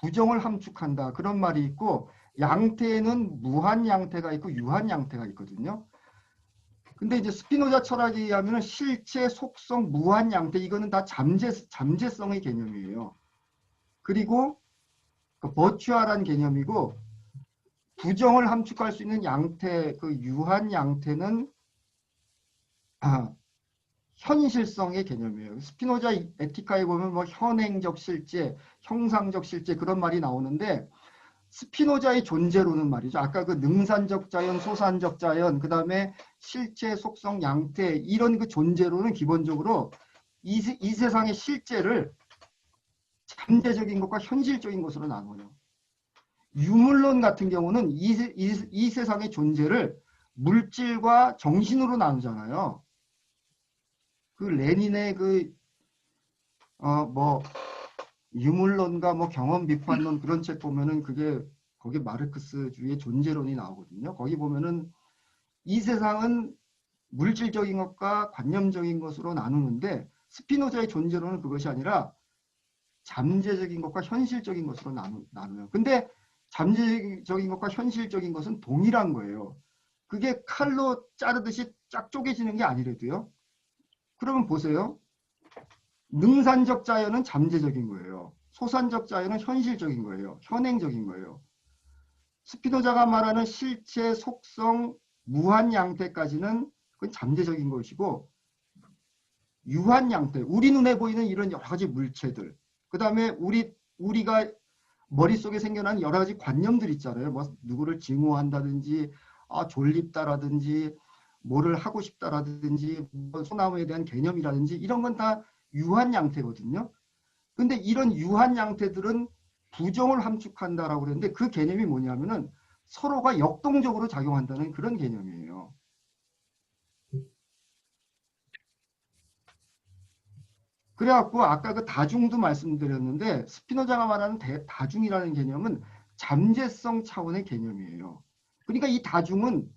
부정을 함축한다 그런 말이 있고 양태에는 무한 양태가 있고 유한 양태가 있거든요. 근데 이제 스피노자 철학에 의하면 실체, 속성, 무한 양태 이거는 다 잠재성의 개념이에요. 그리고 그 버추얼한 개념이고 부정을 함축할 수 있는 양태, 그 유한 양태는 현실성의 개념이에요. 스피노자 에티카에 보면 뭐 현행적 실제, 형상적 실제 그런 말이 나오는데 스피노자의 존재로는 말이죠. 아까 그 능산적 자연, 소산적 자연, 그 다음에 실체, 속성, 양태 이런 그 존재로는 기본적으로 이 세상의 실제를 잠재적인 것과 현실적인 것으로 나눠요. 유물론 같은 경우는 이 세상의 존재를 물질과 정신으로 나누잖아요. 그 레닌의 뭐 유물론과 뭐 경험 비판론 그런 책 보면은 그게 거기 마르크스주의 존재론이 나오거든요. 거기 보면은 이 세상은 물질적인 것과 관념적인 것으로 나누는데 스피노자의 존재론은 그것이 아니라 잠재적인 것과 현실적인 것으로 나눠요. 근데 잠재적인 것과 현실적인 것은 동일한 거예요. 그게 칼로 자르듯이 쫙 쪼개지는 게 아니래도요. 그러면 보세요. 능산적 자연은 잠재적인 거예요. 소산적 자연은 현실적인 거예요. 현행적인 거예요. 스피노자가 말하는 실체, 속성, 무한 양태까지는 그건 잠재적인 것이고 유한 양태, 우리 눈에 보이는 이런 여러 가지 물체들, 그 다음에 우리가 머릿속에 생겨난 여러 가지 관념들 있잖아요. 뭐 누구를 증오한다든지 졸립다라든지 뭐를 하고 싶다라든지 뭐 소나무에 대한 개념이라든지 이런 건 다 유한 양태거든요. 근데 이런 유한 양태들은 부정을 함축한다라고 그랬는데 그 개념이 뭐냐면은 서로가 역동적으로 작용한다는 그런 개념이에요. 그래갖고 아까 그 다중도 말씀드렸는데 스피노자가 말하는 다중이라는 개념은 잠재성 차원의 개념이에요. 그러니까 이 다중은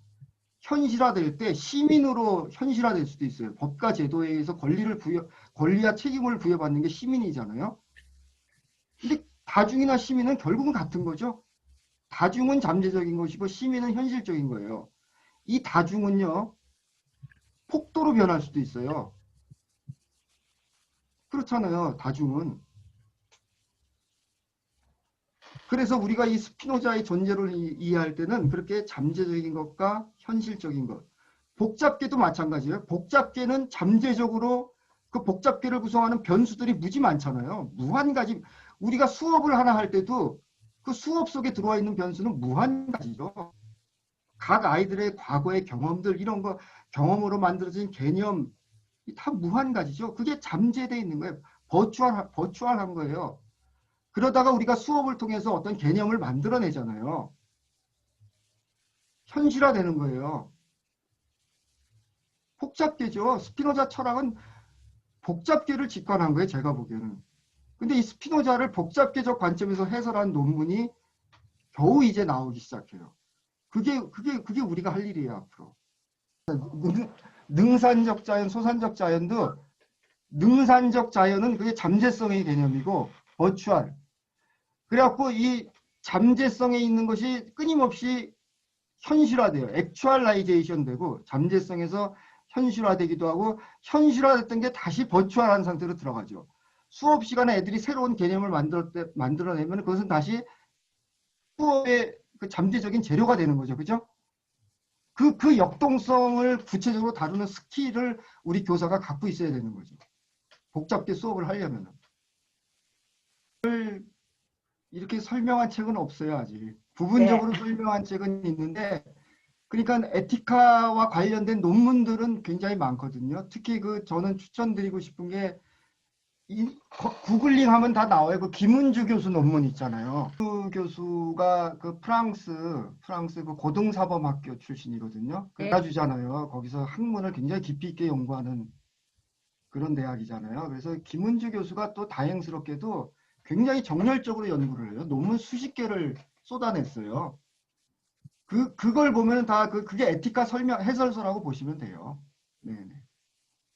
현실화될 때 시민으로 현실화될 수도 있어요. 법과 제도에 의해서 권리와 책임을 부여받는 게 시민이잖아요. 근데 다중이나 시민은 결국은 같은 거죠. 다중은 잠재적인 것이고 시민은 현실적인 거예요. 이 다중은요. 폭도로 변할 수도 있어요. 그렇잖아요. 다중은. 그래서 우리가 이 스피노자의 존재를 이해할 때는 그렇게 잠재적인 것과 현실적인 것. 복잡계도 마찬가지예요. 복잡계는 잠재적으로 그 복잡계를 구성하는 변수들이 무지 많잖아요. 무한 가지. 우리가 수업을 하나 할 때도 그 수업 속에 들어와 있는 변수는 무한 가지죠. 각 아이들의 과거의 경험들 이런 거 경험으로 만들어진 개념 다 무한 가지죠. 그게 잠재되어 있는 거예요. 버추얼한 거예요. 그러다가 우리가 수업을 통해서 어떤 개념을 만들어내잖아요. 현실화되는 거예요. 복잡계죠. 스피노자 철학은 복잡계를 직관한 거예요. 제가 보기에는. 근데 이 스피노자를 복잡계적 관점에서 해설한 논문이 겨우 이제 나오기 시작해요. 그게 우리가 할 일이에요. 앞으로. 능산적 자연, 소산적 자연도 능산적 자연은 그게 잠재성의 개념이고 버추얼. 그래갖고 이 잠재성에 있는 것이 끊임없이 현실화돼요. 액츄얼라이제이션 되고 잠재성에서 현실화되기도 하고 현실화됐던 게 다시 버추얼한 상태로 들어가죠. 수업 시간에 애들이 새로운 개념을 만들어내면 그것은 다시 수업의 그 잠재적인 재료가 되는 거죠. 그죠? 그 역동성을 구체적으로 다루는 스킬을 우리 교사가 갖고 있어야 되는 거죠. 복잡게 수업을 하려면. 이렇게 설명한 책은 없어요, 아직. 부분적으로 설명한 책은 있는데, 그러니까 에티카와 관련된 논문들은 굉장히 많거든요. 특히 저는 추천드리고 싶은 게, 구글링 하면 다 나와요. 그 김은주 교수 논문 있잖아요. 그 교수가 그 프랑스 그 고등사범학교 출신이거든요. 그래주잖아요. 거기서 학문을 굉장히 깊이 있게 연구하는 그런 대학이잖아요. 그래서 김은주 교수가 또 다행스럽게도 굉장히 정열적으로 연구를 해요. 논문 수십 개를 쏟아냈어요. 그걸 보면 다 그게 에티카 설명 해설서라고 보시면 돼요. 네.